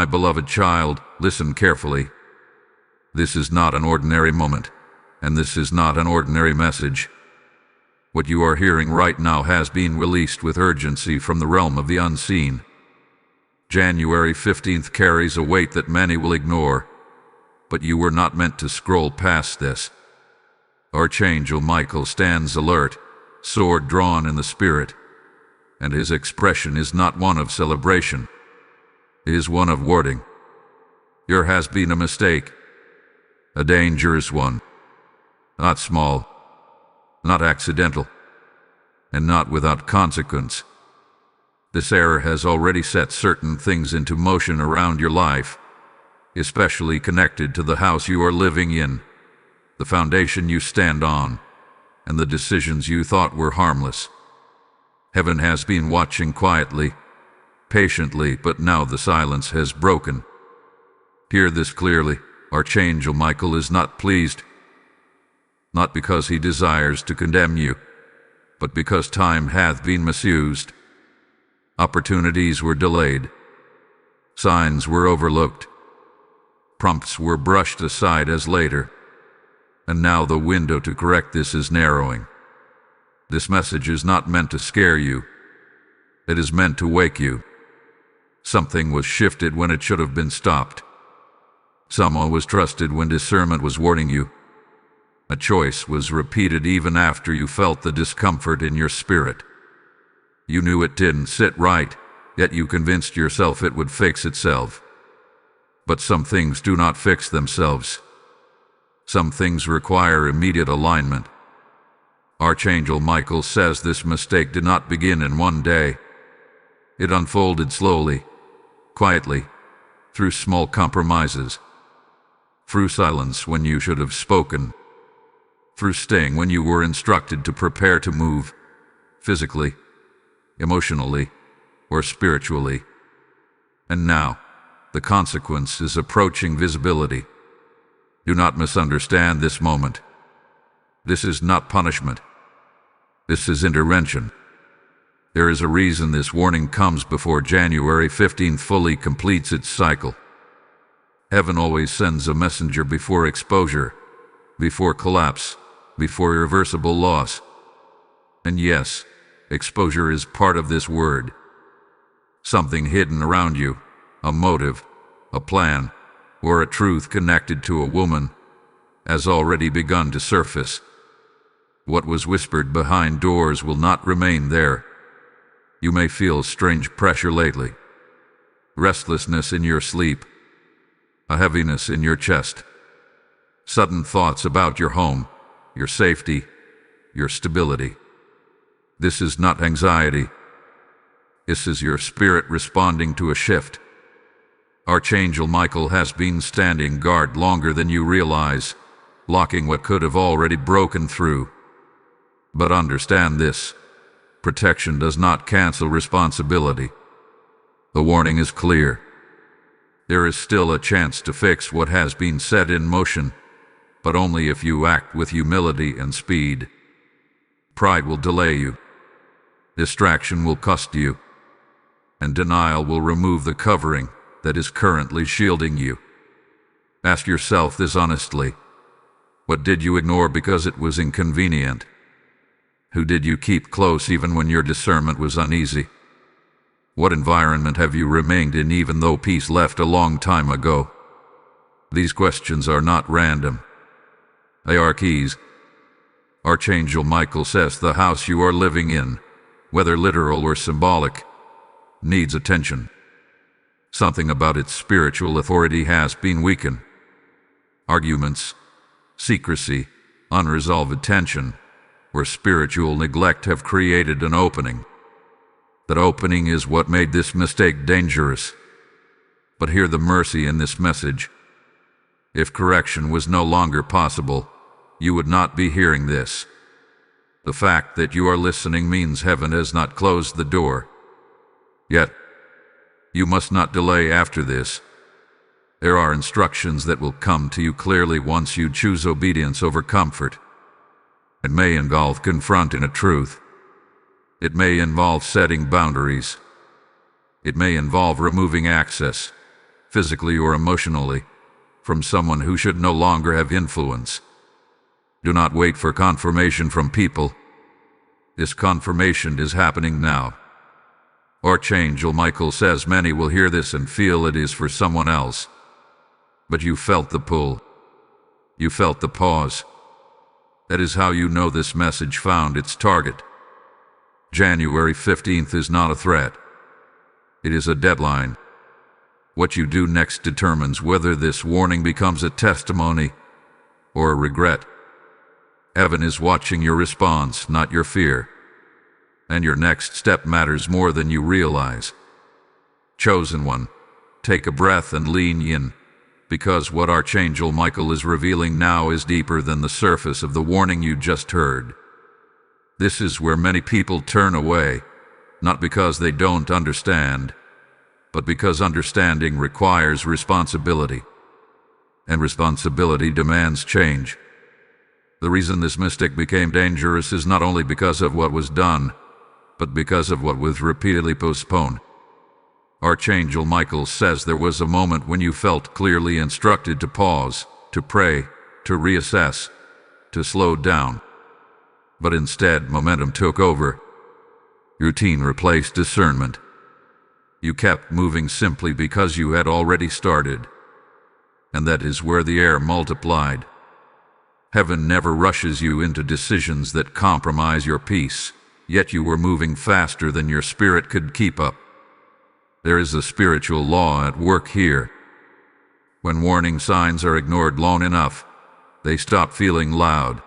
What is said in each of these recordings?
My beloved child, listen carefully. This is not an ordinary moment, and this is not an ordinary message. What you are hearing right now has been released with urgency from the realm of the unseen. January 15th carries a weight that many will ignore, but you were not meant to scroll past this. Archangel Michael stands alert, sword drawn in the spirit, and his expression is not one of celebration. It is one of warning. There has been a mistake, a dangerous one, not small, not accidental, and not without consequence. This error has already set certain things into motion around your life, especially connected to the house you are living in, the foundation you stand on, and the decisions you thought were harmless. Heaven has been watching quietly, patiently, but now the silence has broken. Hear this clearly. Archangel Michael is not pleased, not because he desires to condemn you, but because time hath been misused. Opportunities were delayed. Signs were overlooked. Prompts were brushed aside as later. And now the window to correct this is narrowing. This message is not meant to scare you. It is meant to wake you. Something was shifted when it should have been stopped. Someone was trusted when discernment was warning you. A choice was repeated even after you felt the discomfort in your spirit. You knew it didn't sit right, yet you convinced yourself it would fix itself. But some things do not fix themselves. Some things require immediate alignment. Archangel Michael says this mistake did not begin in one day. It unfolded slowly, quietly, through small compromises, through silence when you should have spoken, through staying when you were instructed to prepare to move, physically, emotionally, or spiritually. And now, the consequence is approaching visibility. Do not misunderstand this moment. This is not punishment. This is intervention. There is a reason this warning comes before January 15th fully completes its cycle. Heaven always sends a messenger before exposure, before collapse, before irreversible loss. And yes, exposure is part of this word. Something hidden around you, a motive, a plan, or a truth connected to a woman, has already begun to surface. What was whispered behind doors will not remain there. You may feel strange pressure lately, restlessness in your sleep, a heaviness in your chest, sudden thoughts about your home, your safety, your stability. This is not anxiety. This is your spirit responding to a shift. Archangel Michael has been standing guard longer than you realize, blocking what could have already broken through. But understand this: protection does not cancel responsibility. The warning is clear. There is still a chance to fix what has been set in motion, but only if you act with humility and speed. Pride will delay you. Distraction will cost you. And denial will remove the covering that is currently shielding you. Ask yourself this honestly. What did you ignore because it was inconvenient? Who did you keep close even when your discernment was uneasy? What environment have you remained in even though peace left a long time ago? These questions are not random. They are keys. Archangel Michael says the house you are living in, whether literal or symbolic, needs attention. Something about its spiritual authority has been weakened. Arguments, secrecy, unresolved tension, or spiritual neglect have created an opening. That opening is what made this mistake dangerous. But hear the mercy in this message. If correction was no longer possible, you would not be hearing this. The fact that you are listening means heaven has not closed the door. Yet, you must not delay after this. There are instructions that will come to you clearly once you choose obedience over comfort. It may involve confronting a truth. It may involve setting boundaries. It may involve removing access, physically or emotionally, from someone who should no longer have influence. Do not wait for confirmation from people. This confirmation is happening now. Archangel Michael says many will hear this and feel it is for someone else. But you felt the pull. You felt the pause. That is how you know this message found its target. January 15th is not a threat. It is a deadline. What you do next determines whether this warning becomes a testimony or a regret. Heaven is watching your response, not your fear. And your next step matters more than you realize. Chosen one, take a breath and lean in, because what Archangel Michael is revealing now is deeper than the surface of the warning you just heard. This is where many people turn away, not because they don't understand, but because understanding requires responsibility, and responsibility demands change. The reason this mystic became dangerous is not only because of what was done, but because of what was repeatedly postponed. Archangel Michael says there was a moment when you felt clearly instructed to pause, to pray, to reassess, to slow down. But instead, momentum took over. Routine replaced discernment. You kept moving simply because you had already started. And that is where the air multiplied. Heaven never rushes you into decisions that compromise your peace, yet you were moving faster than your spirit could keep up. There is a spiritual law at work here. When warning signs are ignored long enough, they stop feeling loud.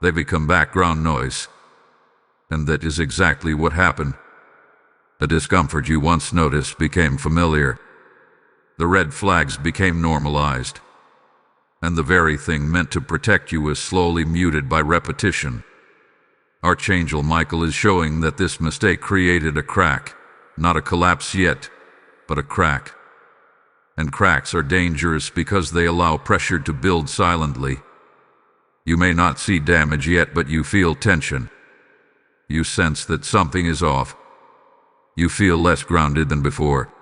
They become background noise. And that is exactly what happened. The discomfort you once noticed became familiar. The red flags became normalized. And the very thing meant to protect you was slowly muted by repetition. Archangel Michael is showing that this mistake created a crack, not a collapse yet, but a crack. And cracks are dangerous because they allow pressure to build silently. You may not see damage yet, but you feel tension. You sense that something is off. You feel less grounded than before.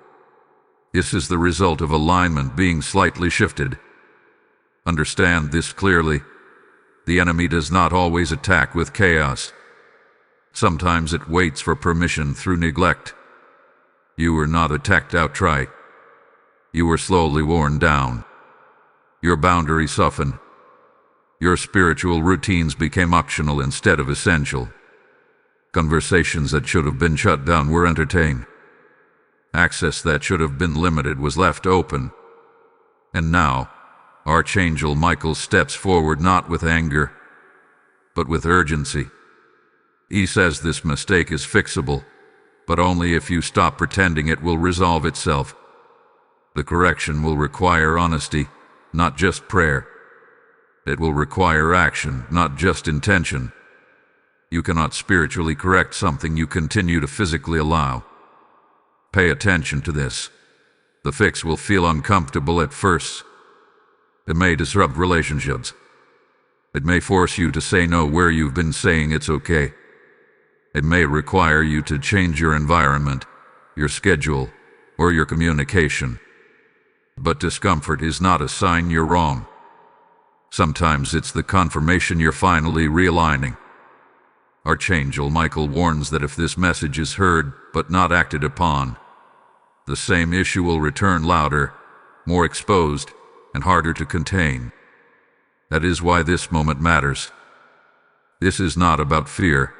This is the result of alignment being slightly shifted. Understand this clearly. The enemy does not always attack with chaos. Sometimes it waits for permission through neglect. You were not attacked outright. You were slowly worn down. Your boundaries softened. Your spiritual routines became optional instead of essential. Conversations that should have been shut down were entertained. Access that should have been limited was left open. And now, Archangel Michael steps forward not with anger, but with urgency. He says this mistake is fixable, but only if you stop pretending it will resolve itself. The correction will require honesty, not just prayer. It will require action, not just intention. You cannot spiritually correct something you continue to physically allow. Pay attention to this. The fix will feel uncomfortable at first. It may disrupt relationships. It may force you to say no where you've been saying it's okay. It may require you to change your environment, your schedule, or your communication. But discomfort is not a sign you're wrong. Sometimes it's the confirmation you're finally realigning. Archangel Michael warns that if this message is heard but not acted upon, the same issue will return louder, more exposed, and harder to contain. That is why this moment matters. This is not about fear.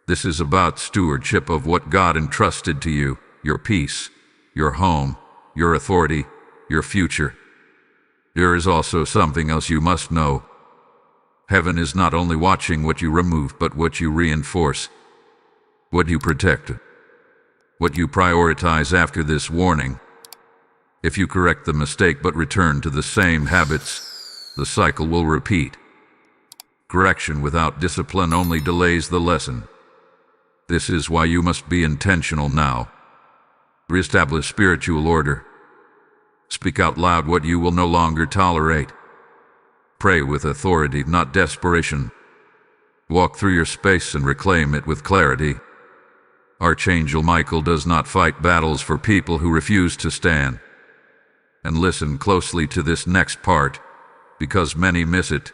This is about stewardship of what God entrusted to you, your peace, your home, your authority, your future. There is also something else you must know. Heaven is not only watching what you remove, but what you reinforce, what you protect, what you prioritize after this warning. If you correct the mistake but return to the same habits, the cycle will repeat. Correction without discipline only delays the lesson. This is why you must be intentional now. Reestablish spiritual order. Speak out loud what you will no longer tolerate. Pray with authority, not desperation. Walk through your space and reclaim it with clarity. Archangel Michael does not fight battles for people who refuse to stand. And listen closely to this next part, because many miss it.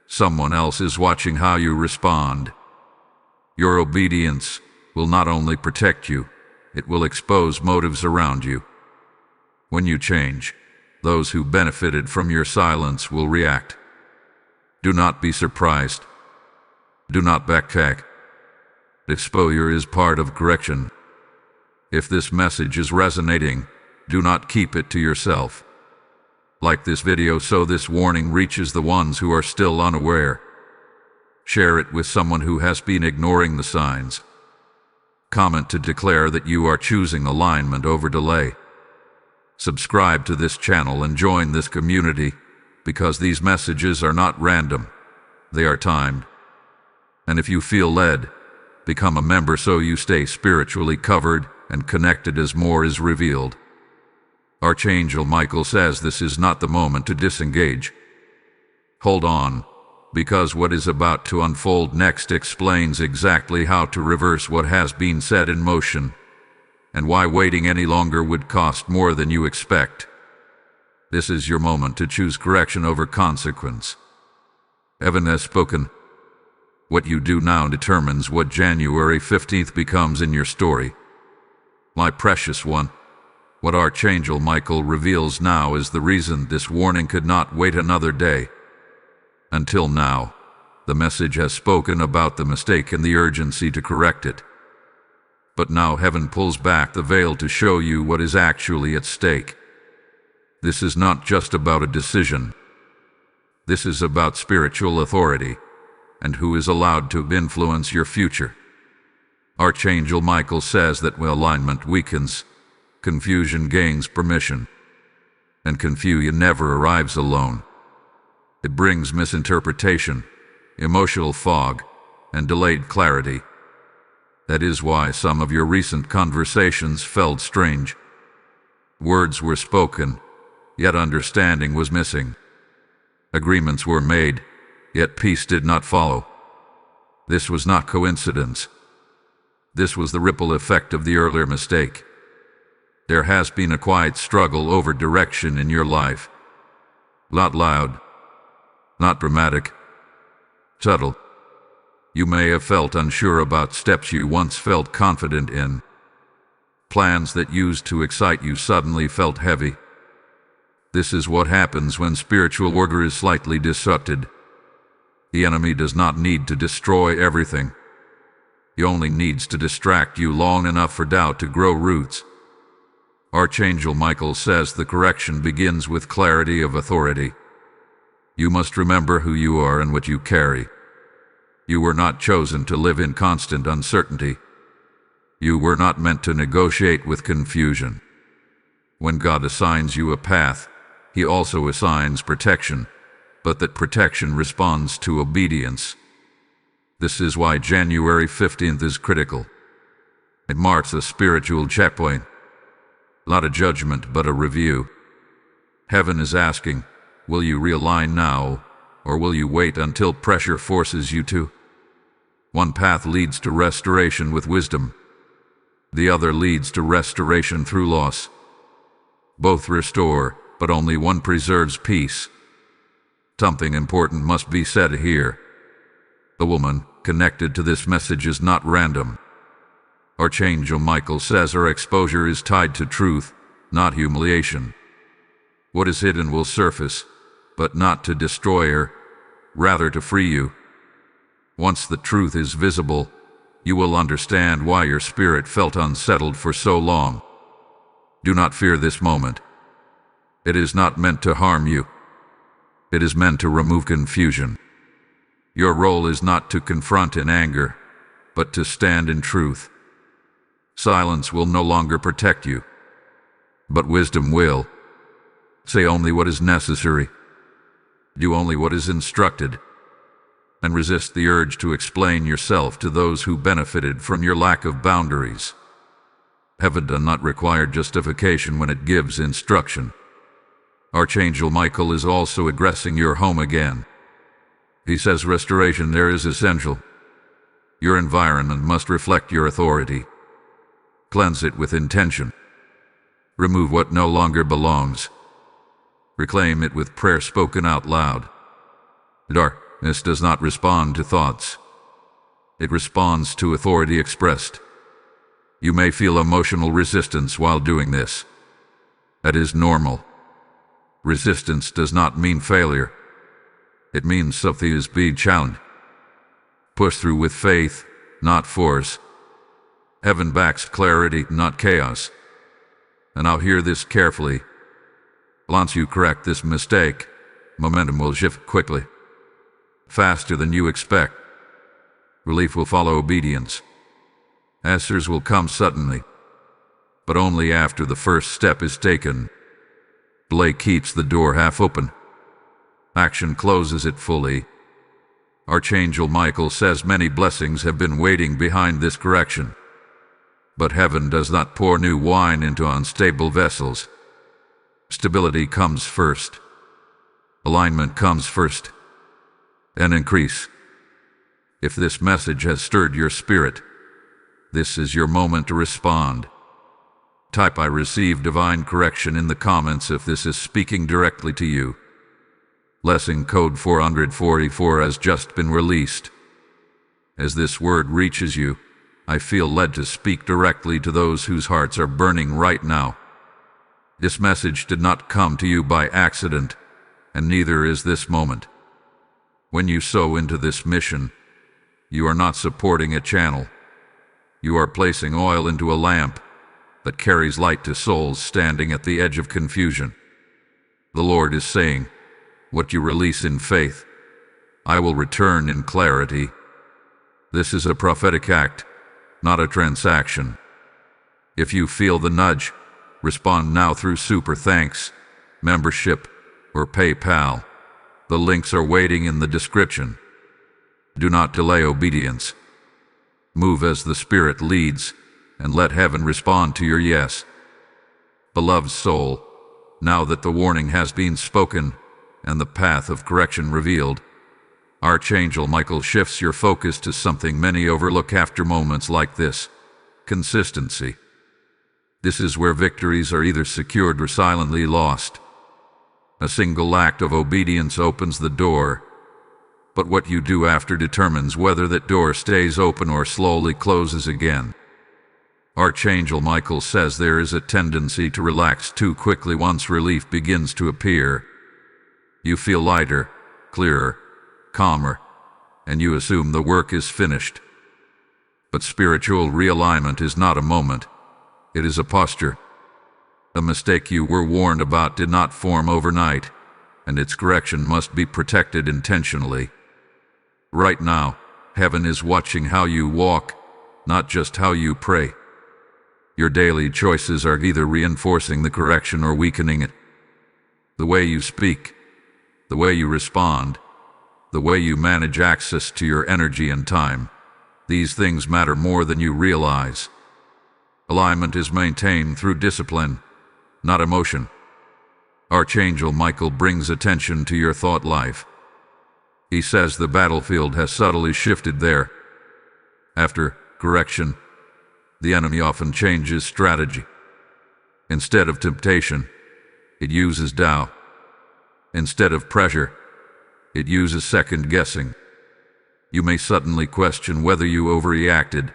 Someone else is watching how you respond. Your obedience will not only protect you, it will expose motives around you. When you change, those who benefited from your silence will react. Do not be surprised. Do not backtrack. Exposure is part of correction. If this message is resonating, do not keep it to yourself. Like this video so this warning reaches the ones who are still unaware. Share it with someone who has been ignoring the signs. Comment to declare that you are choosing alignment over delay. Subscribe to this channel and join this community, because these messages are not random. They are timed. And if you feel led, become a member so you stay spiritually covered and connected as more is revealed. Archangel Michael says this is not the moment to disengage. Hold on, because what is about to unfold next explains exactly how to reverse what has been set in motion, and why waiting any longer would cost more than you expect. This is your moment to choose correction over consequence. Heaven has spoken. What you do now determines what January 15th becomes in your story. My precious one, what Archangel Michael reveals now is the reason this warning could not wait another day. Until now, the message has spoken about the mistake and the urgency to correct it. But now heaven pulls back the veil to show you what is actually at stake. This is not just about a decision. This is about spiritual authority, and who is allowed to influence your future. Archangel Michael says that when alignment weakens, confusion gains permission. And confusion never arrives alone. It brings misinterpretation, emotional fog, and delayed clarity. That is why some of your recent conversations felt strange. Words were spoken, yet understanding was missing. Agreements were made, yet peace did not follow. This was not coincidence. This was the ripple effect of the earlier mistake. There has been a quiet struggle over direction in your life. Not loud, not dramatic, subtle. You may have felt unsure about steps you once felt confident in. Plans that used to excite you suddenly felt heavy. This is what happens when spiritual order is slightly disrupted. The enemy does not need to destroy everything. He only needs to distract you long enough for doubt to grow roots. Archangel Michael says the correction begins with clarity of authority. You must remember who you are and what you carry. You were not chosen to live in constant uncertainty. You were not meant to negotiate with confusion. When God assigns you a path, He also assigns protection, but that protection responds to obedience. This is why January 15th is critical. It marks a spiritual checkpoint. Not a judgment, but a review. Heaven is asking, will you realign now, or will you wait until pressure forces you to? One path leads to restoration with wisdom. The other leads to restoration through loss. Both restore, but only one preserves peace. Something important must be said here. The woman connected to this message is not random. Archangel Michael says her exposure is tied to truth, not humiliation. What is hidden will surface, but not to destroy her, rather to free you. Once the truth is visible, you will understand why your spirit felt unsettled for so long. Do not fear this moment. It is not meant to harm you. It is meant to remove confusion. Your role is not to confront in anger, but to stand in truth. Silence will no longer protect you, but wisdom will. Say only what is necessary. Do only what is instructed. And resist the urge to explain yourself to those who benefited from your lack of boundaries. Heaven does not require justification when it gives instruction. Archangel Michael is also addressing your home again. He says restoration there is essential. Your environment must reflect your authority. Cleanse it with intention. Remove what no longer belongs, Reclaim it with prayer spoken out loud. Darkness does not respond to thoughts. It responds to authority expressed. You may feel emotional resistance while doing this. That is normal. Resistance does not mean failure. It means something is being challenged. Push through with faith, not force. Heaven backs clarity, not chaos. And now hear this carefully. Once you correct this mistake, momentum will shift quickly, faster than you expect. Relief will follow obedience. Answers will come suddenly, but only after the first step is taken. Delay keeps the door half open. Action closes it fully. Archangel Michael says many blessings have been waiting behind this correction. But heaven does not pour new wine into unstable vessels. Stability comes first. Alignment comes first. And increase. If this message has stirred your spirit, this is your moment to respond. Type "I receive divine correction" in the comments if this is speaking directly to you. Lesson code 444 has just been released. As this word reaches you, I feel led to speak directly to those whose hearts are burning right now. This message did not come to you by accident, and neither is this moment. When you sow into this mission, you are not supporting a channel. You are placing oil into a lamp that carries light to souls standing at the edge of confusion. The Lord is saying, what you release in faith, I will return in clarity. This is a prophetic act, not a transaction. If you feel the nudge, respond now through Super Thanks, membership, or PayPal. The links are waiting in the description. Do not delay obedience. Move as the Spirit leads, and let heaven respond to your yes. Beloved soul, now that the warning has been spoken, and the path of correction revealed, Archangel Michael shifts your focus to something many overlook after moments like this: consistency. This is where victories are either secured or silently lost. A single act of obedience opens the door, but what you do after determines whether that door stays open or slowly closes again. Archangel Michael says there is a tendency to relax too quickly once relief begins to appear. You feel lighter, clearer, calmer, and you assume the work is finished. But spiritual realignment is not a moment. It is a posture. A mistake you were warned about did not form overnight, and its correction must be protected intentionally. Right now, heaven is watching how you walk, not just how you pray. Your daily choices are either reinforcing the correction or weakening it. The way you speak, the way you respond, the way you manage access to your energy and time, these things matter more than you realize. Alignment is maintained through discipline, not emotion. Archangel Michael brings attention to your thought life. He says the battlefield has subtly shifted there. After correction, the enemy often changes strategy. Instead of temptation, it uses doubt. Instead of pressure, it uses second guessing. You may suddenly question whether you overreacted,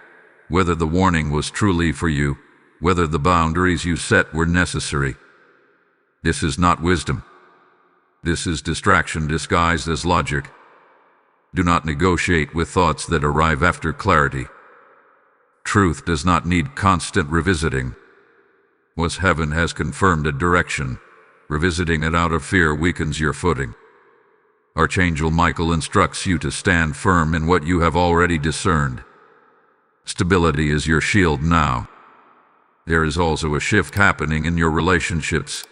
whether the warning was truly for you, whether the boundaries you set were necessary. This is not wisdom. This is distraction disguised as logic. Do not negotiate with thoughts that arrive after clarity. Truth does not need constant revisiting. Once heaven has confirmed a direction, revisiting it out of fear weakens your footing. Archangel Michael instructs you to stand firm in what you have already discerned. Stability is your shield now. There is also a shift happening in your relationships.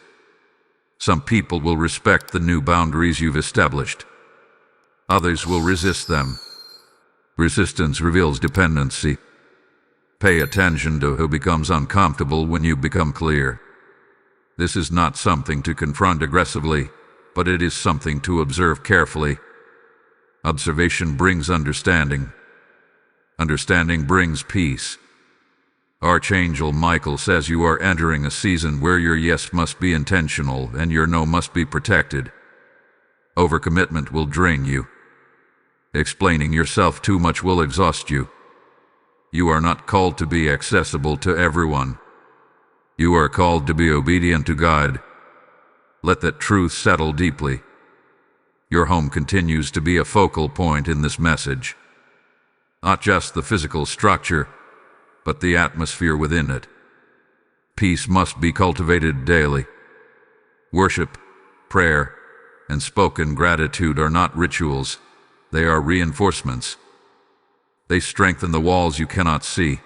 Some people will respect the new boundaries you've established. Others will resist them. Resistance reveals dependency. Pay attention to who becomes uncomfortable when you become clear. This is not something to confront aggressively, but it is something to observe carefully. Observation brings understanding. Understanding brings peace. Archangel Michael says you are entering a season where your yes must be intentional and your no must be protected. Overcommitment will drain you. Explaining yourself too much will exhaust you. You are not called to be accessible to everyone. You are called to be obedient to God. Let that truth settle deeply. Your home continues to be a focal point in this message. Not just the physical structure, but the atmosphere within it. Peace must be cultivated daily. Worship, prayer, and spoken gratitude are not rituals. They are reinforcements. They strengthen the walls you cannot see.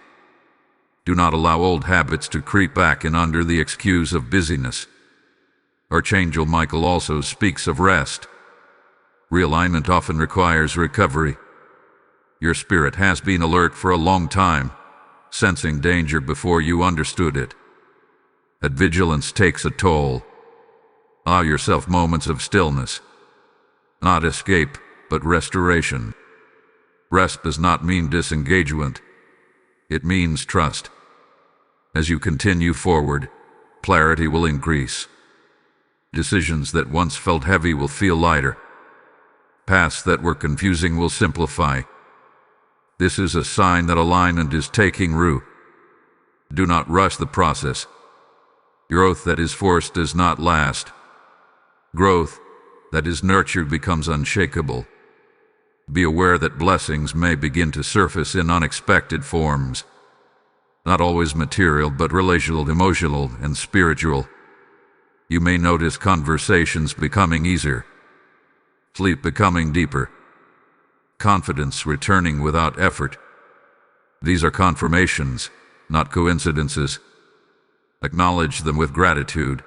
Do not allow old habits to creep back in under the excuse of busyness. Archangel Michael also speaks of rest. Realignment often requires recovery. Your spirit has been alert for a long time, sensing danger before you understood it. That vigilance takes a toll. Allow yourself moments of stillness. Not escape, but restoration. Rest does not mean disengagement. It means trust. As you continue forward, clarity will increase. Decisions that once felt heavy will feel lighter. Paths that were confusing will simplify. This is a sign that alignment is taking root. Do not rush the process. Growth that is forced does not last. Growth that is nurtured becomes unshakable. Be aware that blessings may begin to surface in unexpected forms. Not always material, but relational, emotional, and spiritual. You may notice conversations becoming easier, sleep becoming deeper, confidence returning without effort. These are confirmations, not coincidences. Acknowledge them with gratitude.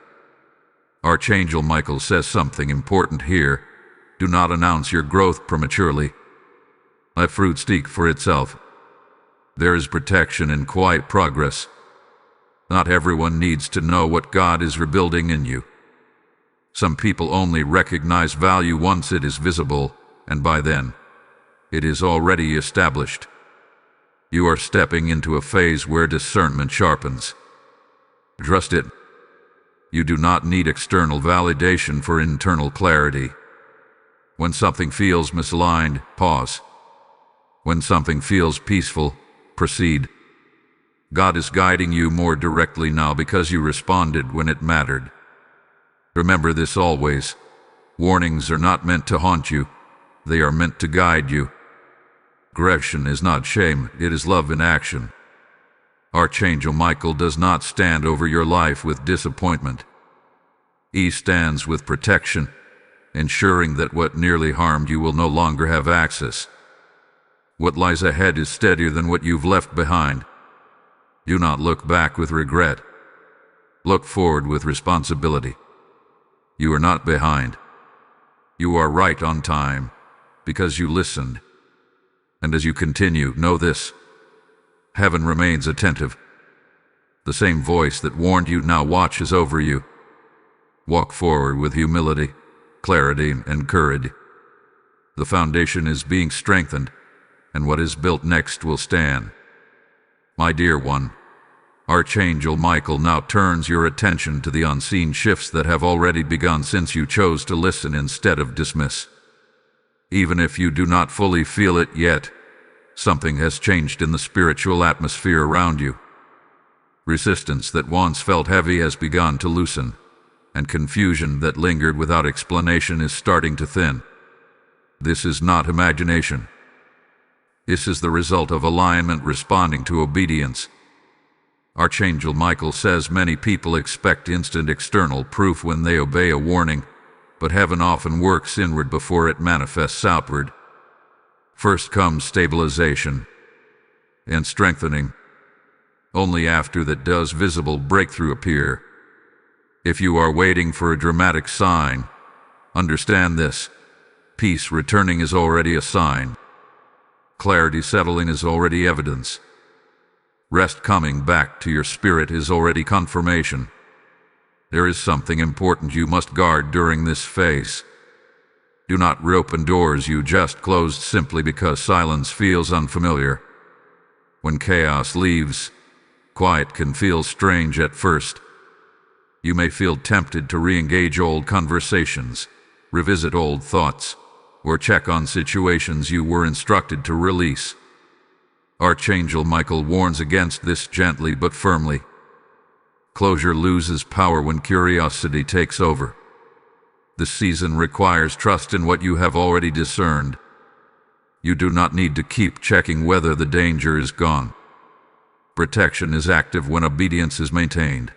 Archangel Michael says something important here. Do not announce your growth prematurely. Let fruit speak for itself. There is protection in quiet progress. Not everyone needs to know what God is rebuilding in you. Some people only recognize value once it is visible, and by then, it is already established. You are stepping into a phase where discernment sharpens. Trust it. You do not need external validation for internal clarity. When something feels misaligned, pause. When something feels peaceful, proceed. God is guiding you more directly now because you responded when it mattered. Remember this always. Warnings are not meant to haunt you. They are meant to guide you. Correction is not shame, it is love in action. Archangel Michael does not stand over your life with disappointment. He stands with protection, ensuring that what nearly harmed you will no longer have access. What lies ahead is steadier than what you've left behind. Do not look back with regret. Look forward with responsibility. You are not behind. You are right on time, because you listened. And as you continue, know this. Heaven remains attentive. The same voice that warned you now watches over you. Walk forward with humility, clarity, and courage. The foundation is being strengthened, and what is built next will stand. My dear one, Archangel Michael now turns your attention to the unseen shifts that have already begun since you chose to listen instead of dismiss. Even if you do not fully feel it yet, something has changed in the spiritual atmosphere around you. Resistance that once felt heavy has begun to loosen, and confusion that lingered without explanation is starting to thin. This is not imagination. This is the result of alignment responding to obedience. Archangel Michael says many people expect instant external proof when they obey a warning, but heaven often works inward before it manifests outward. First comes stabilization and strengthening. Only after that does visible breakthrough appear. If you are waiting for a dramatic sign, understand this. Peace returning is already a sign. Clarity settling is already evidence. Rest coming back to your spirit is already confirmation. There is something important you must guard during this phase. Do not reopen doors you just closed simply because silence feels unfamiliar. When chaos leaves, quiet can feel strange at first. You may feel tempted to re-engage old conversations, revisit old thoughts, or check on situations you were instructed to release. Archangel Michael warns against this gently but firmly. Closure loses power when curiosity takes over. This season requires trust in what you have already discerned. You do not need to keep checking whether the danger is gone. Protection is active when obedience is maintained.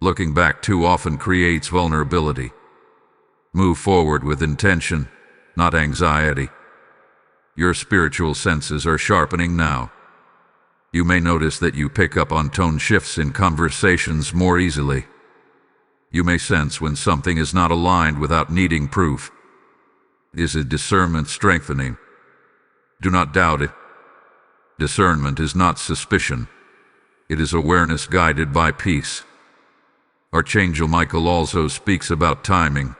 Looking back too often creates vulnerability. Move forward with intention, not anxiety. Your spiritual senses are sharpening now. You may notice that you pick up on tone shifts in conversations more easily. You may sense when something is not aligned without needing proof. Is it discernment strengthening? Do not doubt it. Discernment is not suspicion. It is awareness guided by peace. Archangel Michael also speaks about timing.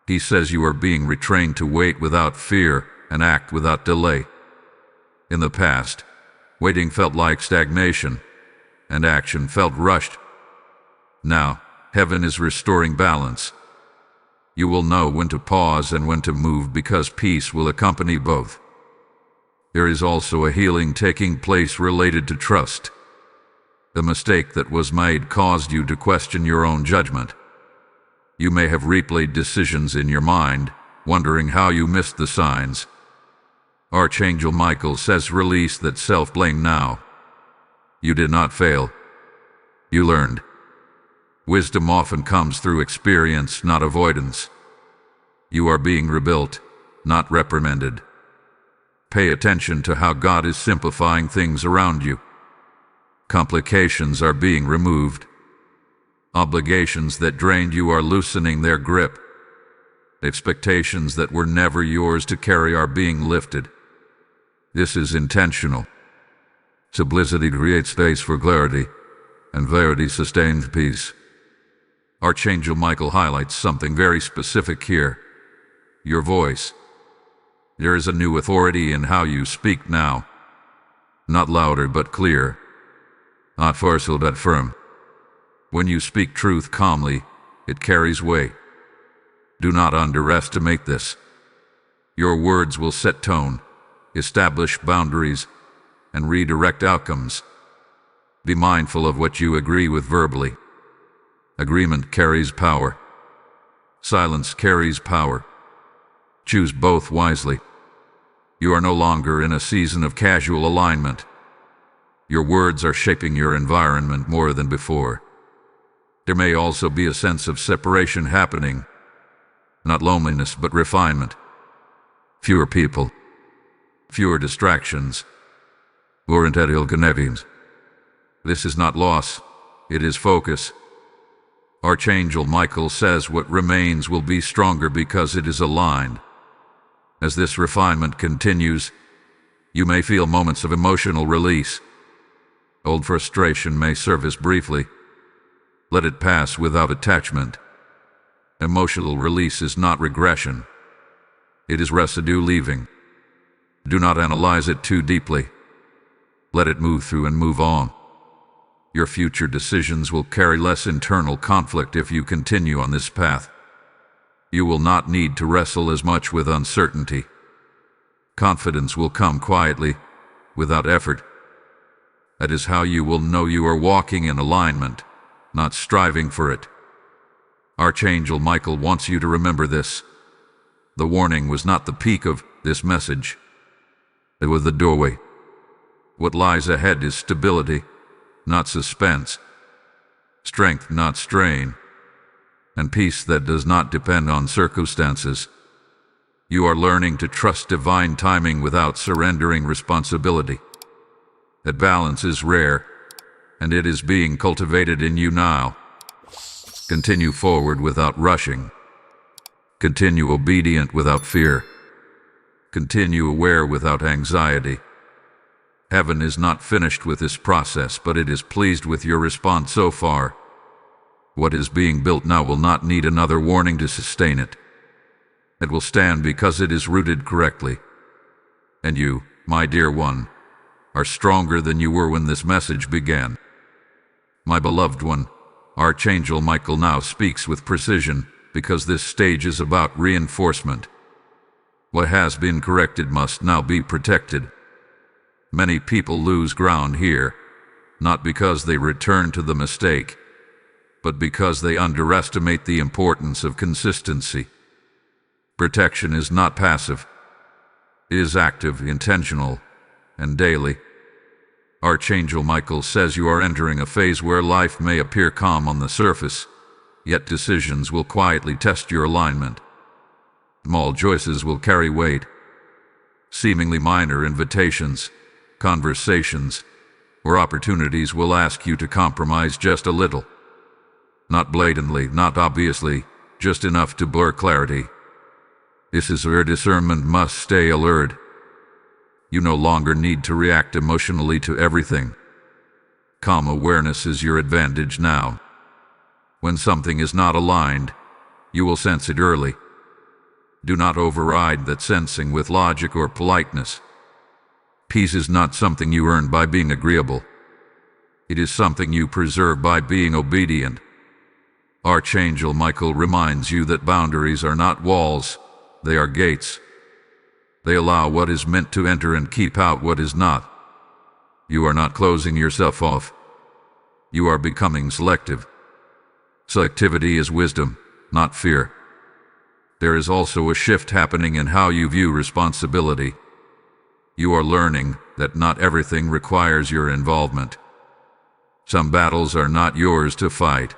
He says you are being retrained to wait without fear and act without delay. In the past, waiting felt like stagnation, and action felt rushed. Now, heaven is restoring balance. You will know when to pause and when to move because peace will accompany both. There is also a healing taking place related to trust. The mistake that was made caused you to question your own judgment. You may have replayed decisions in your mind, wondering how you missed the signs. Archangel Michael says release that self-blame now. You did not fail. You learned. Wisdom often comes through experience, not avoidance. You are being rebuilt, not reprimanded. Pay attention to how God is simplifying things around you. Complications are being removed. Obligations that drained you are loosening their grip. Expectations that were never yours to carry are being lifted. This is intentional. Simplicity creates space for clarity, and clarity sustains peace. Archangel Michael highlights something very specific here. Your voice. There is a new authority in how you speak now. Not louder but clear. Not forceful but firm. When you speak truth calmly, it carries weight. Do not underestimate this. Your words will set tone, establish boundaries, and redirect outcomes. Be mindful of what you agree with verbally. Agreement carries power. Silence carries power. Choose both wisely. You are no longer in a season of casual alignment. Your words are shaping your environment more than before. There may also be a sense of separation happening. Not loneliness, but refinement. Fewer people. Fewer distractions. More integral connections. This is not loss. It is focus. Archangel Michael says what remains will be stronger because it is aligned. As this refinement continues, you may feel moments of emotional release. Old frustration may surface briefly. Let it pass without attachment. Emotional release is not regression. It is residue leaving. Do not analyze it too deeply. Let it move through and move on. Your future decisions will carry less internal conflict if you continue on this path. You will not need to wrestle as much with uncertainty. Confidence will come quietly, without effort. That is how you will know you are walking in alignment, not striving for it. Archangel Michael wants you to remember this. The warning was not the peak of this message. It was the doorway. What lies ahead is stability, not suspense. Strength, not strain. And peace that does not depend on circumstances. You are learning to trust divine timing without surrendering responsibility. That balance is rare, and it is being cultivated in you now. Continue forward without rushing. Continue obedient without fear. Continue aware without anxiety. Heaven is not finished with this process, but it is pleased with your response so far. What is being built now will not need another warning to sustain it. It will stand because it is rooted correctly. And you, my dear one, are stronger than you were when this message began. My beloved one, Archangel Michael now speaks with precision, because this stage is about reinforcement. What has been corrected must now be protected. Many people lose ground here, not because they return to the mistake, but because they underestimate the importance of consistency. Protection is not passive. It is active, intentional, and daily. Archangel Michael says you are entering a phase where life may appear calm on the surface, yet decisions will quietly test your alignment. Small choices will carry weight. Seemingly minor invitations, conversations, or opportunities will ask you to compromise just a little. Not blatantly, not obviously, just enough to blur clarity. This is where discernment must stay alert. You no longer need to react emotionally to everything. Calm awareness is your advantage now. When something is not aligned, you will sense it early. Do not override that sensing with logic or politeness. Peace is not something you earn by being agreeable. It is something you preserve by being obedient. Archangel Michael reminds you that boundaries are not walls, they are gates. They allow what is meant to enter and keep out what is not. You are not closing yourself off. You are becoming selective. Selectivity is wisdom, not fear. There is also a shift happening in how you view responsibility. You are learning that not everything requires your involvement. Some battles are not yours to fight.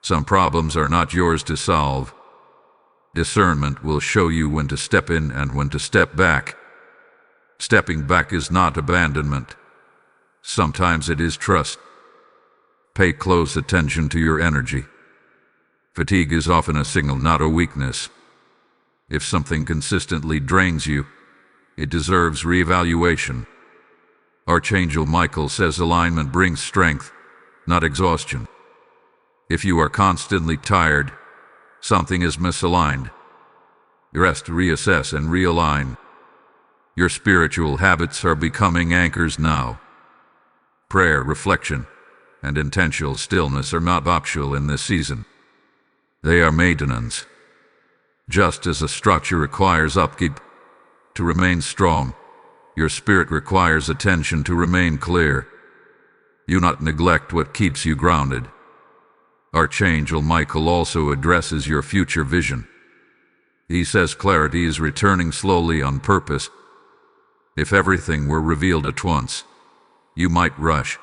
Some problems are not yours to solve. Discernment will show you when to step in and when to step back. Stepping back is not abandonment. Sometimes it is trust. Pay close attention to your energy. Fatigue is often a signal, not a weakness. If something consistently drains you, it deserves reevaluation. Archangel Michael says alignment brings strength, not exhaustion. If you are constantly tired, something is misaligned. Rest, reassess, and realign. Your spiritual habits are becoming anchors now. Prayer, reflection, and intentional stillness are not optional in this season. They are maintenance. Just as a structure requires upkeep to remain strong, your spirit requires attention to remain clear. You not neglect what keeps you grounded. Archangel Michael also addresses your future vision. He says clarity is returning slowly on purpose. If everything were revealed at once, you might rush.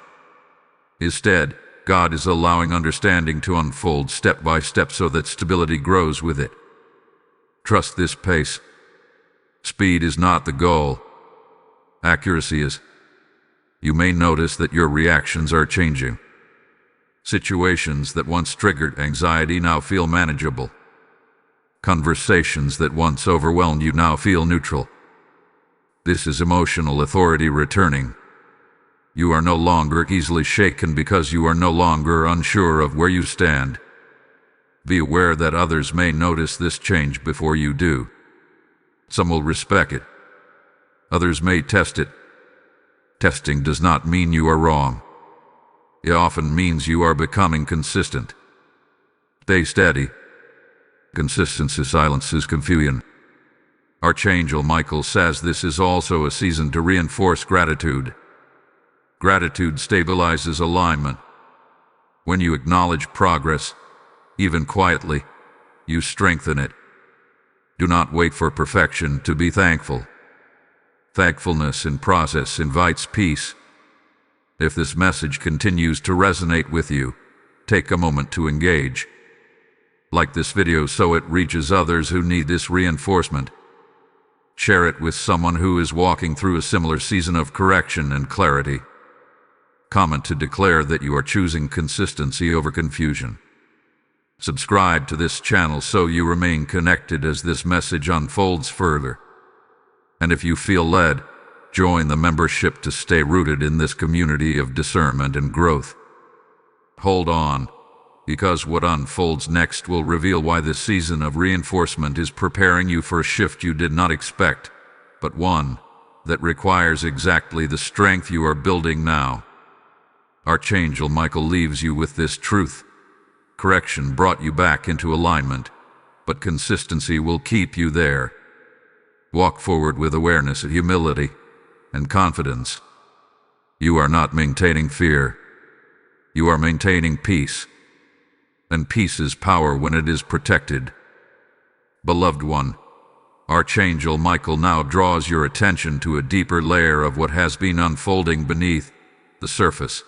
Instead, God is allowing understanding to unfold step by step so that stability grows with it. Trust this pace. Speed is not the goal. Accuracy is. You may notice that your reactions are changing. Situations that once triggered anxiety now feel manageable. Conversations that once overwhelmed you now feel neutral. This is emotional authority returning. You are no longer easily shaken because you are no longer unsure of where you stand. Be aware that others may notice this change before you do. Some will respect it. Others may test it. Testing does not mean you are wrong. It often means you are becoming consistent. Stay steady. Consistency silences confusion. Archangel Michael says this is also a season to reinforce gratitude. Gratitude stabilizes alignment. When you acknowledge progress, even quietly, you strengthen it. Do not wait for perfection to be thankful. Thankfulness in process invites peace. If this message continues to resonate with you, take a moment to engage. Like this video so it reaches others who need this reinforcement. Share it with someone who is walking through a similar season of correction and clarity. Comment to declare that you are choosing consistency over confusion. Subscribe to this channel so you remain connected as this message unfolds further. And if you feel led, join the membership to stay rooted in this community of discernment and growth. Hold on, because what unfolds next will reveal why this season of reinforcement is preparing you for a shift you did not expect, but one that requires exactly the strength you are building now. Archangel Michael leaves you with this truth. Correction brought you back into alignment, but consistency will keep you there. Walk forward with awareness, humility, and confidence. You are not maintaining fear. You are maintaining peace. And peace is power when it is protected. Beloved one, Archangel Michael now draws your attention to a deeper layer of what has been unfolding beneath the surface.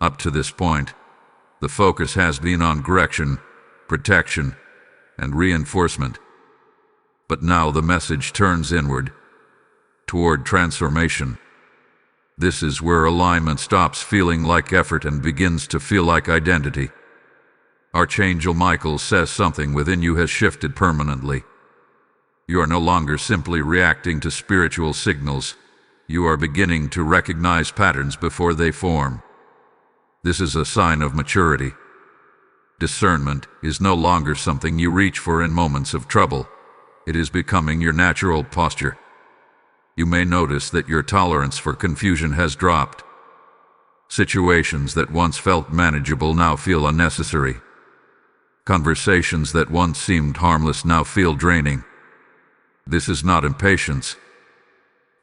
Up to this point, the focus has been on correction, protection, and reinforcement. But now the message turns inward, toward transformation. This is where alignment stops feeling like effort and begins to feel like identity. Archangel Michael says something within you has shifted permanently. You are no longer simply reacting to spiritual signals. You are beginning to recognize patterns before they form. This is a sign of maturity. Discernment is no longer something you reach for in moments of trouble. It is becoming your natural posture. You may notice that your tolerance for confusion has dropped. Situations that once felt manageable now feel unnecessary. Conversations that once seemed harmless now feel draining. This is not impatience.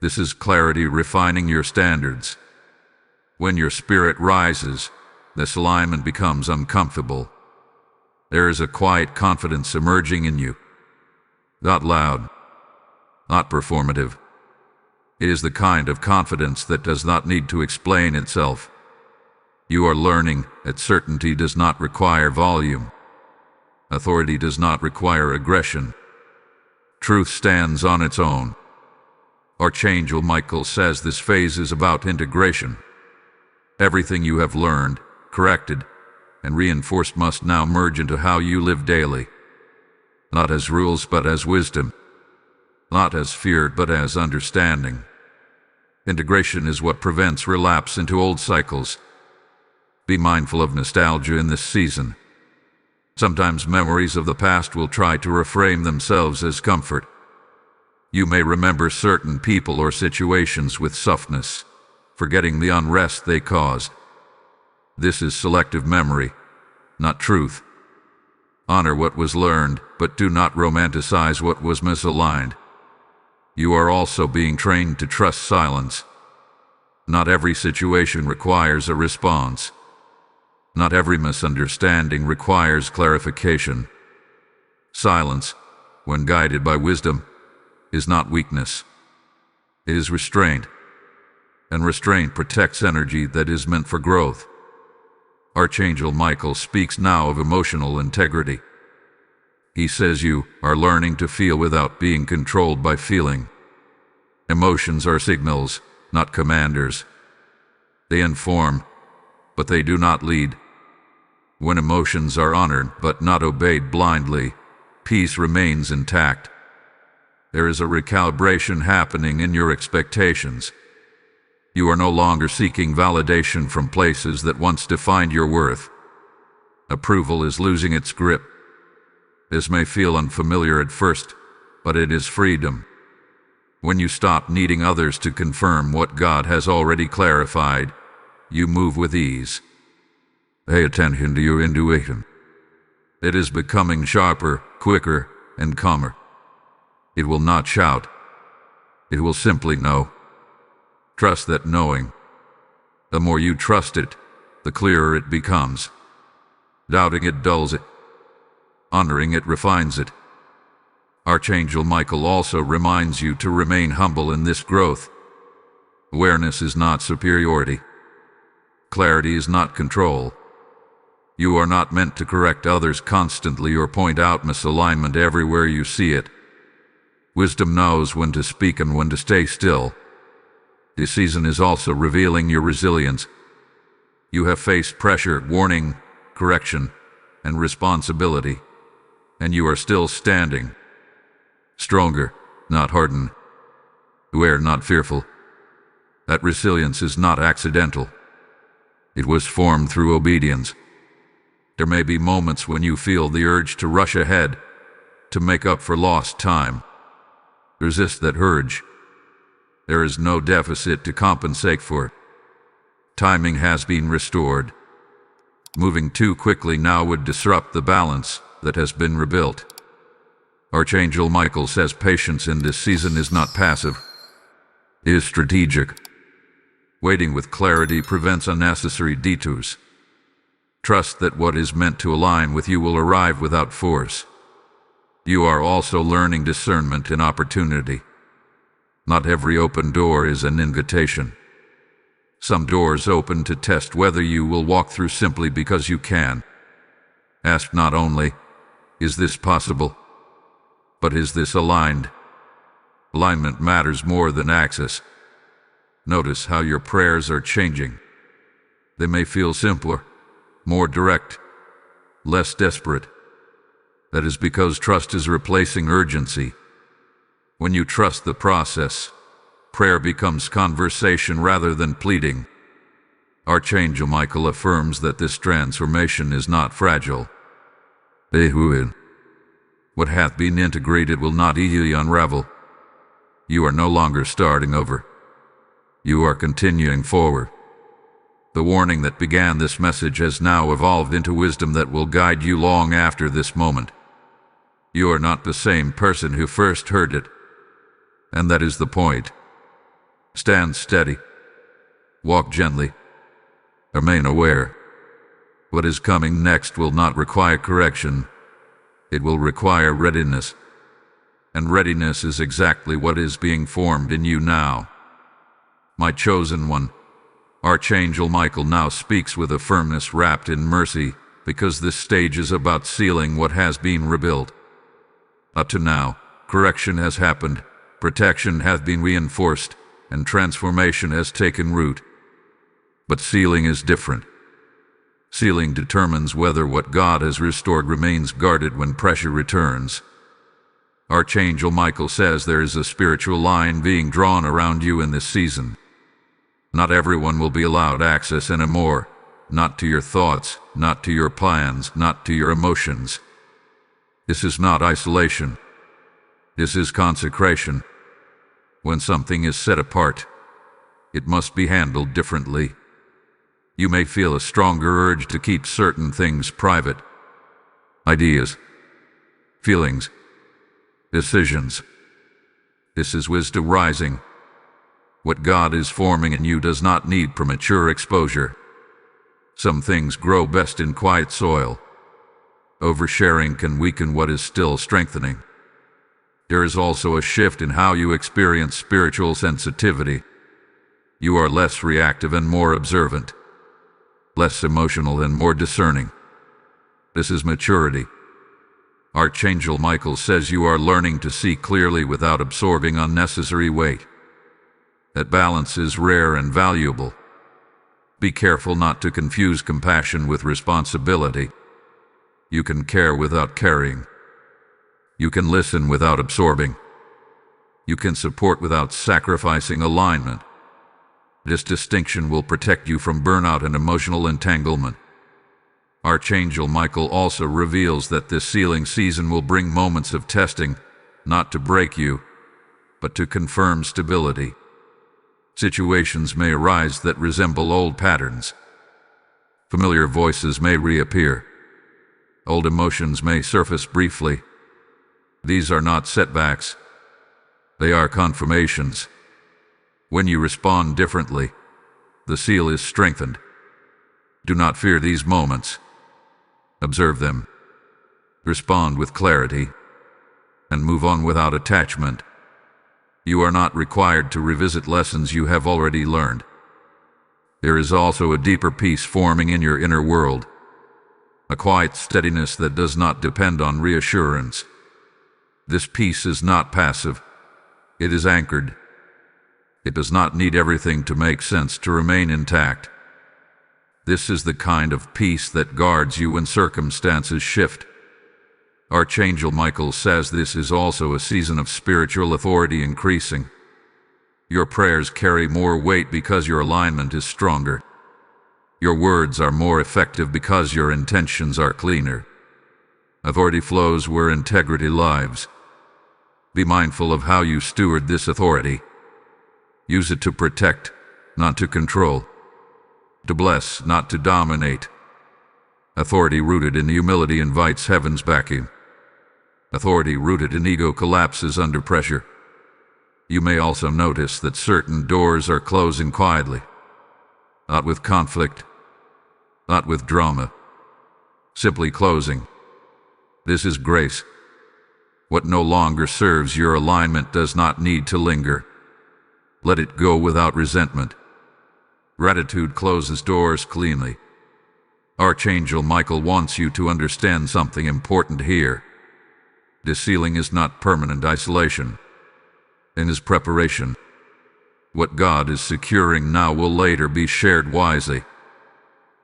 This is clarity refining your standards. When your spirit rises, this alignment becomes uncomfortable. There is a quiet confidence emerging in you. Not loud, not performative. It is the kind of confidence that does not need to explain itself. You are learning that certainty does not require volume. Authority does not require aggression. Truth stands on its own. Archangel Michael says this phase is about integration. Everything you have learned, corrected, and reinforced must now merge into how you live daily. Not as rules but as wisdom. Not as fear but as understanding. Integration is what prevents relapse into old cycles. Be mindful of nostalgia in this season. Sometimes memories of the past will try to reframe themselves as comfort. You may remember certain people or situations with softness, forgetting the unrest they caused. This is selective memory, not truth. Honor what was learned, but do not romanticize what was misaligned. You are also being trained to trust silence. Not every situation requires a response. Not every misunderstanding requires clarification. Silence, when guided by wisdom, is not weakness. It is restraint. And restraint protects energy that is meant for growth. Archangel Michael speaks now of emotional integrity. He says you are learning to feel without being controlled by feeling. Emotions are signals, not commanders. They inform, but they do not lead. When emotions are honored but not obeyed blindly, peace remains intact. There is a recalibration happening in your expectations. You are no longer seeking validation from places that once defined your worth. Approval is losing its grip. This may feel unfamiliar at first, but it is freedom. When you stop needing others to confirm what God has already clarified, you move with ease. Pay attention to your intuition. It is becoming sharper, quicker, and calmer. It will not shout. It will simply know. Trust that knowing. The more you trust it, the clearer it becomes. Doubting it dulls it. Honoring it refines it. Archangel Michael also reminds you to remain humble in this growth. Awareness is not superiority. Clarity is not control. You are not meant to correct others constantly or point out misalignment everywhere you see it. Wisdom knows when to speak and when to stay still. This season is also revealing your resilience. You have faced pressure, warning, correction, and responsibility, and you are still standing. Stronger, not hardened. Aware, not fearful. That resilience is not accidental. It was formed through obedience. There may be moments when you feel the urge to rush ahead, to make up for lost time. Resist that urge. There is no deficit to compensate for. Timing has been restored. Moving too quickly now would disrupt the balance that has been rebuilt. Archangel Michael says patience in this season is not passive. It is strategic. Waiting with clarity prevents unnecessary detours. Trust that what is meant to align with you will arrive without force. You are also learning discernment and opportunity. Not every open door is an invitation. Some doors open to test whether you will walk through simply because you can. Ask not only, is this possible? But is this aligned? Alignment matters more than access. Notice how your prayers are changing. They may feel simpler, more direct, less desperate. That is because trust is replacing urgency. When you trust the process, prayer becomes conversation rather than pleading. Archangel Michael affirms that this transformation is not fragile. What hath been integrated will not easily unravel. You are no longer starting over. You are continuing forward. The warning that began this message has now evolved into wisdom that will guide you long after this moment. You are not the same person who first heard it. And that is the point. Stand steady. Walk gently. Remain aware. What is coming next will not require correction. It will require readiness. And readiness is exactly what is being formed in you now. My chosen one, Archangel Michael now speaks with a firmness wrapped in mercy, because this stage is about sealing what has been rebuilt. Up to now, correction has happened, protection has been reinforced, and transformation has taken root. But sealing is different. Sealing determines whether what God has restored remains guarded when pressure returns. Archangel Michael says there is a spiritual line being drawn around you in this season. Not everyone will be allowed access anymore. Not to your thoughts, not to your plans, not to your emotions. This is not isolation. This is consecration. When something is set apart, it must be handled differently. You may feel a stronger urge to keep certain things private. Ideas, feelings, decisions. This is wisdom rising. What God is forming in you does not need premature exposure. Some things grow best in quiet soil. Oversharing can weaken what is still strengthening. There is also a shift in how you experience spiritual sensitivity. You are less reactive and more observant. Less emotional and more discerning. This is maturity. Archangel Michael says you are learning to see clearly without absorbing unnecessary weight. That balance is rare and valuable. Be careful not to confuse compassion with responsibility. You can care without carrying. You can listen without absorbing. You can support without sacrificing alignment. This distinction will protect you from burnout and emotional entanglement. Archangel Michael also reveals that this sealing season will bring moments of testing, not to break you, but to confirm stability. Situations may arise that resemble old patterns. Familiar voices may reappear. Old emotions may surface briefly. These are not setbacks. They are confirmations. When you respond differently, the seal is strengthened. Do not fear these moments. Observe them. Respond with clarity. And move on without attachment. You are not required to revisit lessons you have already learned. There is also a deeper peace forming in your inner world. A quiet steadiness that does not depend on reassurance. This peace is not passive. It is anchored. It does not need everything to make sense to remain intact. This is the kind of peace that guards you when circumstances shift. Archangel Michael says this is also a season of spiritual authority increasing. Your prayers carry more weight because your alignment is stronger. Your words are more effective because your intentions are cleaner. Authority flows where integrity lives. Be mindful of how you steward this authority. Use it to protect, not to control. To bless, not to dominate. Authority rooted in humility invites heaven's backing. Authority rooted in ego collapses under pressure. You may also notice that certain doors are closing quietly. Not with conflict, not with drama. Simply closing. This is grace. What no longer serves your alignment does not need to linger. Let it go without resentment. Gratitude closes doors cleanly. Archangel Michael wants you to understand something important here. This sealing is not permanent isolation. It is preparation. What God is securing now will later be shared wisely.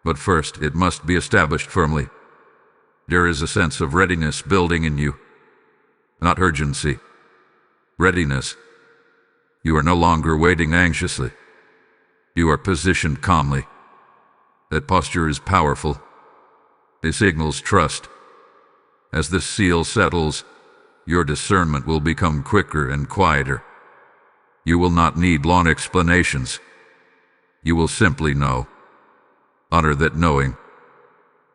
But first, it must be established firmly. There is a sense of readiness building in you. Not urgency. Readiness. You are no longer waiting anxiously. You are positioned calmly. That posture is powerful. It signals trust. As this seal settles, your discernment will become quicker and quieter. You will not need long explanations. You will simply know. Honor that knowing.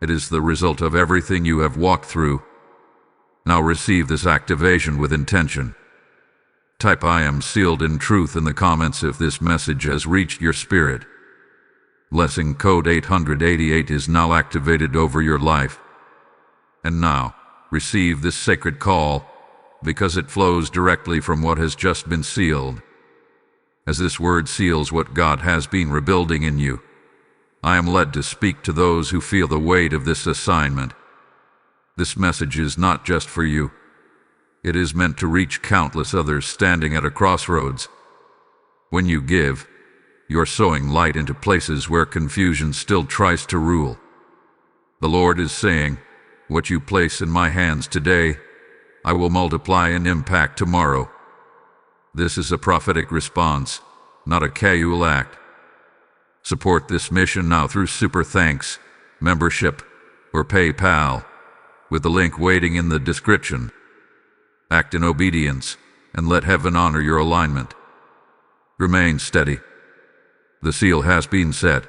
It is the result of everything you have walked through. Now receive this activation with intention. Type "I am sealed in truth" in the comments if this message has reached your spirit. Blessing code 888 is now activated over your life. And now, receive this sacred call, because it flows directly from what has just been sealed. As this word seals what God has been rebuilding in you, I am led to speak to those who feel the weight of this assignment. This message is not just for you. It is meant to reach countless others standing at a crossroads. When you give, you're sowing light into places where confusion still tries to rule. The Lord is saying, "What you place in my hands today, I will multiply and impact tomorrow." This is a prophetic response, not a casual act. Support this mission now through Super Thanks, membership, or PayPal, with the link waiting in the description. Act in obedience, and let heaven honor your alignment. Remain steady. The seal has been set.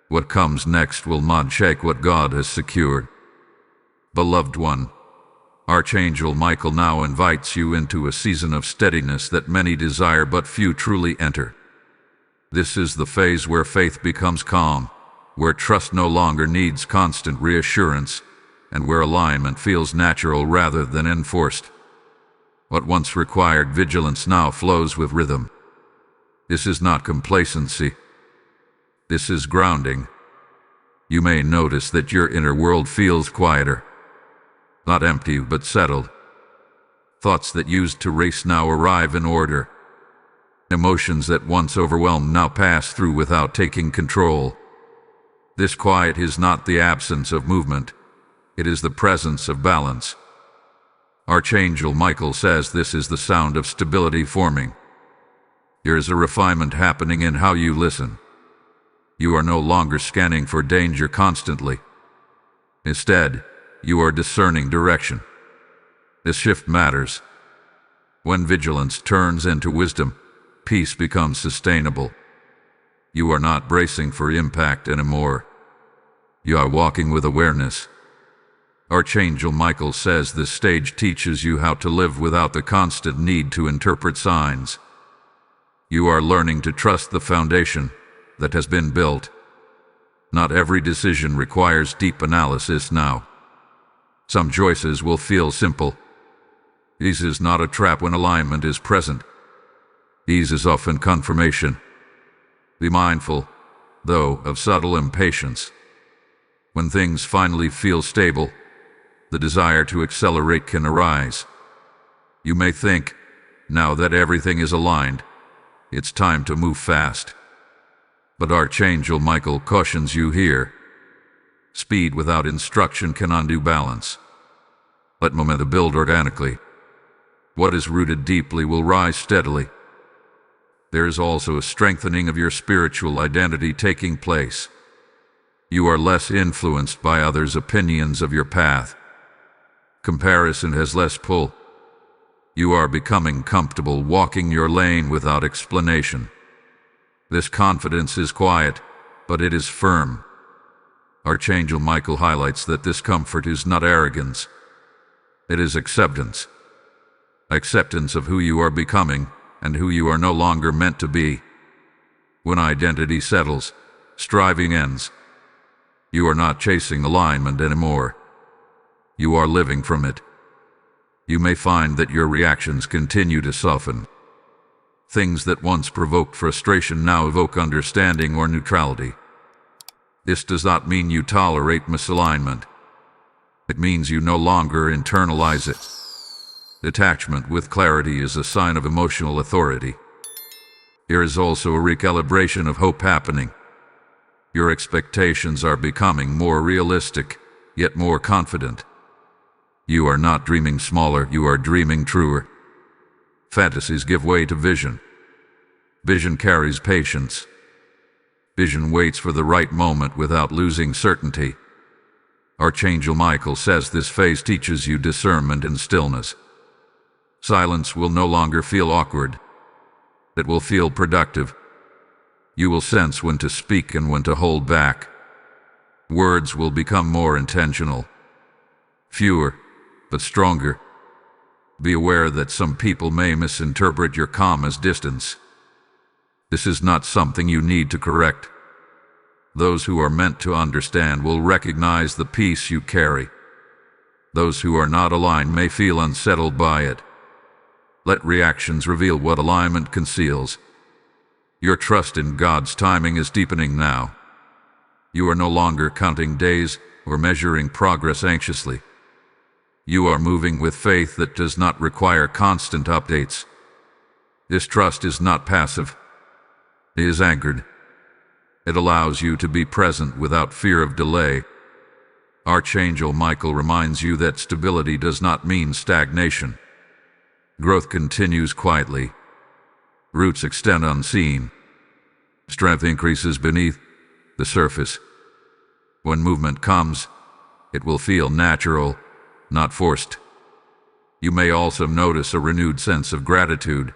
What comes next will not shake what God has secured. Beloved one, Archangel Michael now invites you into a season of steadiness that many desire but few truly enter. This is the phase where faith becomes calm, where trust no longer needs constant reassurance, and where alignment feels natural rather than enforced. What once required vigilance now flows with rhythm. This is not complacency. This is grounding. You may notice that your inner world feels quieter. Not empty, but settled. Thoughts that used to race now arrive in order. Emotions that once overwhelmed now pass through without taking control. This quiet is not the absence of movement. It is the presence of balance. Archangel Michael says this is the sound of stability forming. There is a refinement happening in how you listen. You are no longer scanning for danger constantly. Instead, you are discerning direction. This shift matters. When vigilance turns into wisdom, peace becomes sustainable. You are not bracing for impact anymore. You are walking with awareness. Archangel Michael says this stage teaches you how to live without the constant need to interpret signs. You are learning to trust the foundation that has been built. Not every decision requires deep analysis now. Some choices will feel simple. Ease is not a trap when alignment is present. Ease is often confirmation. Be mindful, though, of subtle impatience. When things finally feel stable, the desire to accelerate can arise. You may think, now that everything is aligned, it's time to move fast. But Archangel Michael cautions you here. Speed without instruction can undo balance. Let momentum build organically. What is rooted deeply will rise steadily. There is also a strengthening of your spiritual identity taking place. You are less influenced by others' opinions of your path. Comparison has less pull. You are becoming comfortable walking your lane without explanation. This confidence is quiet, but it is firm. Archangel Michael highlights that this comfort is not arrogance. It is acceptance. Acceptance of who you are becoming and who you are no longer meant to be. When identity settles, striving ends. You are not chasing alignment anymore. You are living from it. You may find that your reactions continue to soften. Things that once provoked frustration now evoke understanding or neutrality. This does not mean you tolerate misalignment. It means you no longer internalize it. Detachment with clarity is a sign of emotional authority. There is also a recalibration of hope happening. Your expectations are becoming more realistic, yet more confident. You are not dreaming smaller, you are dreaming truer. Fantasies give way to vision. Vision carries patience. Vision waits for the right moment without losing certainty. Archangel Michael says this phase teaches you discernment and stillness. Silence will no longer feel awkward. It will feel productive. You will sense when to speak and when to hold back. Words will become more intentional. Fewer, but stronger. Be aware that some people may misinterpret your calm as distance. This is not something you need to correct. Those who are meant to understand will recognize the peace you carry. Those who are not aligned may feel unsettled by it. Let reactions reveal what alignment conceals. Your trust in God's timing is deepening now. You are no longer counting days or measuring progress anxiously. You are moving with faith that does not require constant updates. This trust is not passive. It is anchored. It allows you to be present without fear of delay. Archangel Michael reminds you that stability does not mean stagnation. Growth continues quietly. Roots extend unseen. Strength increases beneath the surface. When movement comes, it will feel natural, not forced. You may also notice a renewed sense of gratitude.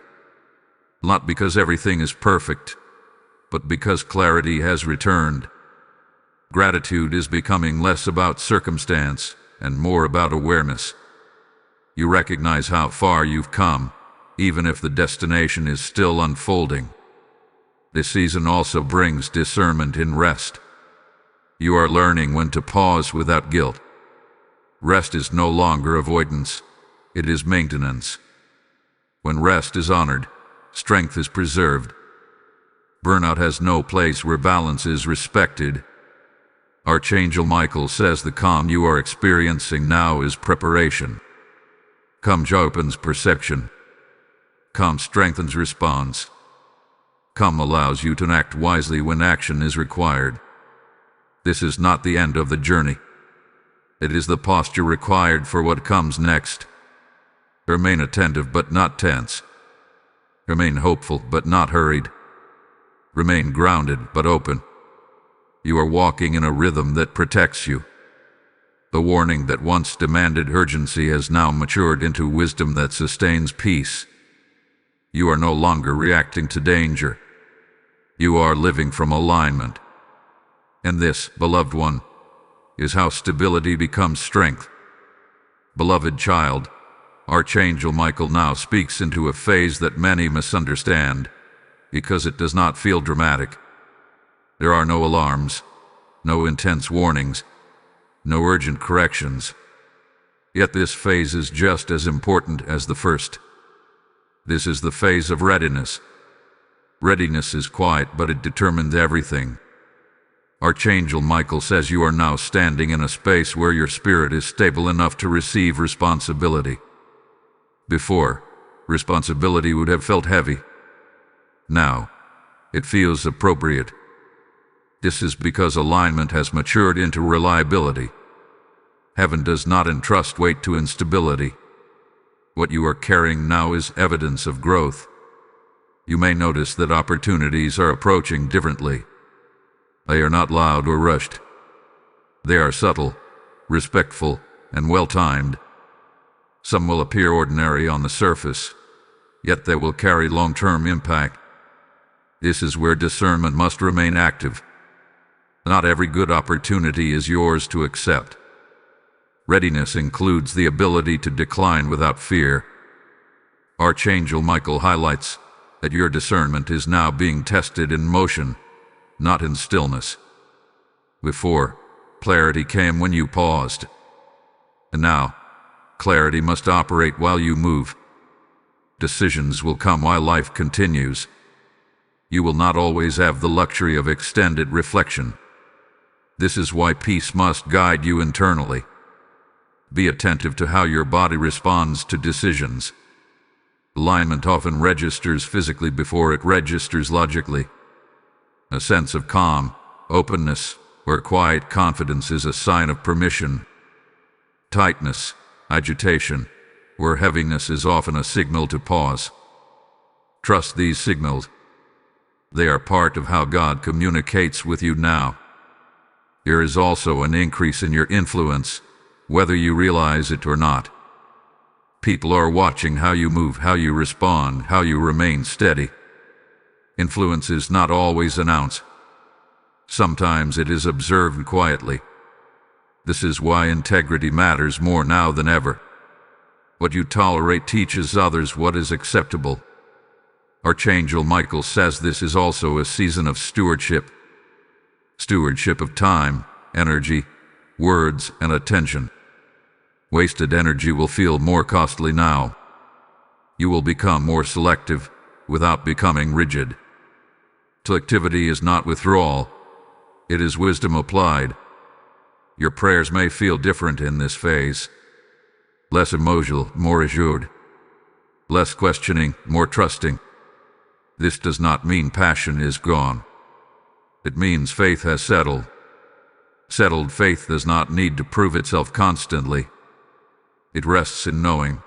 Not because everything is perfect, but because clarity has returned. Gratitude is becoming less about circumstance and more about awareness. You recognize how far you've come, even if the destination is still unfolding. This season also brings discernment in rest. You are learning when to pause without guilt. Rest is no longer avoidance, it is maintenance. When rest is honored, strength is preserved. Burnout has no place where balance is respected. Archangel Michael says the calm you are experiencing now is preparation. Calm opens perception. Calm strengthens response. Calm allows you to act wisely when action is required. This is not the end of the journey. It is the posture required for what comes next. Remain attentive but not tense. Remain hopeful but not hurried. Remain grounded but open. You are walking in a rhythm that protects you. The warning that once demanded urgency has now matured into wisdom that sustains peace. You are no longer reacting to danger. You are living from alignment. And this, beloved one, is how stability becomes strength. Beloved child, Archangel Michael now speaks into a phase that many misunderstand, because it does not feel dramatic. There are no alarms, no intense warnings, no urgent corrections. Yet this phase is just as important as the first. This is the phase of readiness. Readiness is quiet, but it determines everything. Archangel Michael says you are now standing in a space where your spirit is stable enough to receive responsibility. Before, responsibility would have felt heavy. Now, it feels appropriate. This is because alignment has matured into reliability. Heaven does not entrust weight to instability. What you are carrying now is evidence of growth. You may notice that opportunities are approaching differently. They are not loud or rushed. They are subtle, respectful, and well-timed. Some will appear ordinary on the surface, yet they will carry long-term impact. This is where discernment must remain active. Not every good opportunity is yours to accept. Readiness includes the ability to decline without fear. Archangel Michael highlights that your discernment is now being tested in motion, not in stillness. Before, clarity came when you paused. And now, clarity must operate while you move. Decisions will come while life continues. You will not always have the luxury of extended reflection. This is why peace must guide you internally. Be attentive to how your body responds to decisions. Alignment often registers physically before it registers logically. A sense of calm, openness, or quiet confidence is a sign of permission. Tightness, agitation, or heaviness is often a signal to pause. Trust these signals. They are part of how God communicates with you now. There is also an increase in your influence, whether you realize it or not. People are watching how you move, how you respond, how you remain steady. Influence is not always announced. Sometimes it is observed quietly. This is why integrity matters more now than ever. What you tolerate teaches others what is acceptable. Archangel Michael says this is also a season of stewardship. Stewardship of time, energy, words, and attention. Wasted energy will feel more costly now. You will become more selective without becoming rigid. Selectivity is not withdrawal. It is wisdom applied. Your prayers may feel different in this phase. Less emotional, more assured. Less questioning, more trusting. This does not mean passion is gone. It means faith has settled. Settled faith does not need to prove itself constantly. It rests in knowing.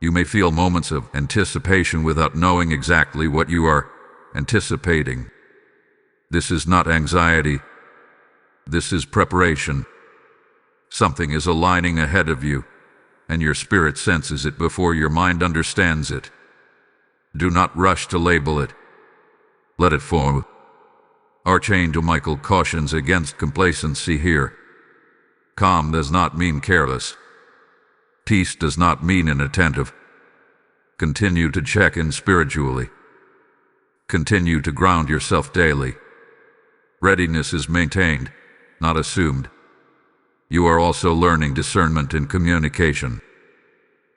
You may feel moments of anticipation without knowing exactly what you are anticipating. This is not anxiety. This is preparation. Something is aligning ahead of you, and your spirit senses it before your mind understands it. Do not rush to label it. Let it form. Archangel Michael cautions against complacency here. Calm does not mean careless. Peace does not mean inattentive. Continue to check in spiritually. Continue to ground yourself daily. Readiness is maintained, not assumed. You are also learning discernment in communication.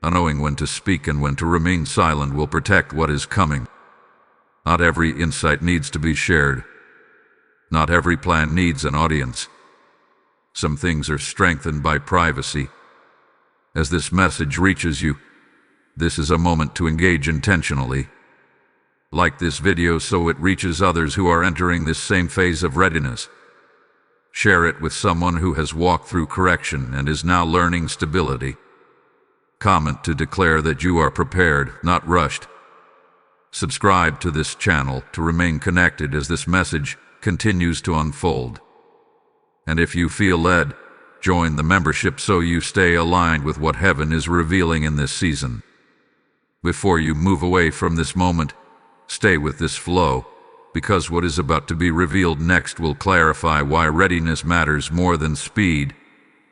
Knowing when to speak and when to remain silent will protect what is coming. Not every insight needs to be shared. Not every plan needs an audience. Some things are strengthened by privacy. As this message reaches you, this is a moment to engage intentionally. Like this video so it reaches others who are entering this same phase of readiness. Share it with someone who has walked through correction and is now learning stability. Comment to declare that you are prepared, not rushed. Subscribe to this channel to remain connected as this message continues to unfold. And if you feel led, join the membership so you stay aligned with what heaven is revealing in this season. Before you move away from this moment, stay with this flow, because what is about to be revealed next will clarify why readiness matters more than speed,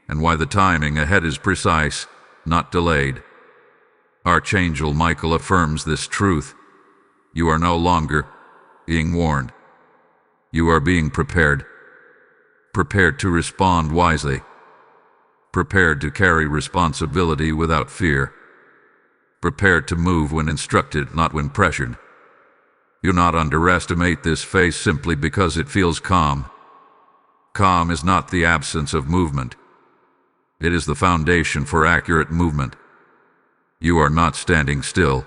and why the timing ahead is precise, not delayed. Archangel Michael affirms this truth. You are no longer being warned. You are being prepared. Prepared to respond wisely. Prepared to carry responsibility without fear. Prepared to move when instructed, not when pressured. Do not underestimate this phase simply because it feels calm. Calm is not the absence of movement. It is the foundation for accurate movement. You are not standing still.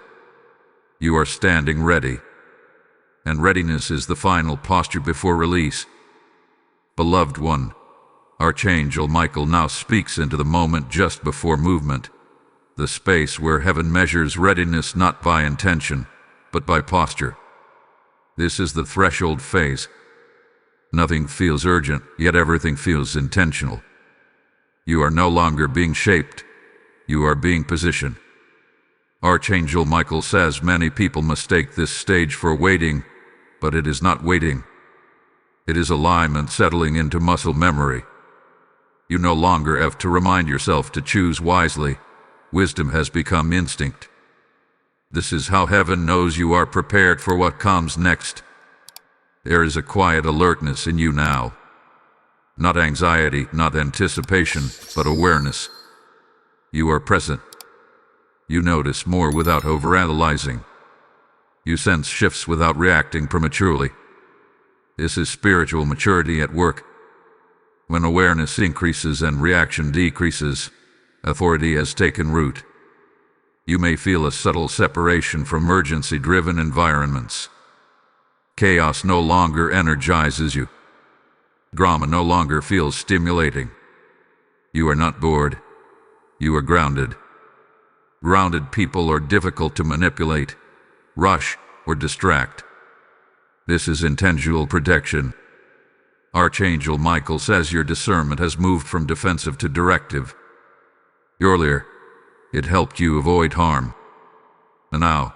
You are standing ready. And readiness is the final posture before release. Beloved one, Archangel Michael now speaks into the moment just before movement, the space where heaven measures readiness not by intention, but by posture. This is the threshold phase. Nothing feels urgent, yet everything feels intentional. You are no longer being shaped. You are being positioned. Archangel Michael says many people mistake this stage for waiting, but it is not waiting. It is alignment settling into muscle memory. You no longer have to remind yourself to choose wisely. Wisdom has become instinct. This is how heaven knows you are prepared for what comes next. There is a quiet alertness in you now. Not anxiety, not anticipation, but awareness. You are present. You notice more without overanalyzing. You sense shifts without reacting prematurely. This is spiritual maturity at work. When awareness increases and reaction decreases, authority has taken root. You may feel a subtle separation from urgency-driven environments. Chaos no longer energizes you. Drama no longer feels stimulating. You are not bored. You are grounded. Grounded people are difficult to manipulate, rush, or distract. This is intentional protection. Archangel Michael says your discernment has moved from defensive to directive. Earlier, it helped you avoid harm. And now,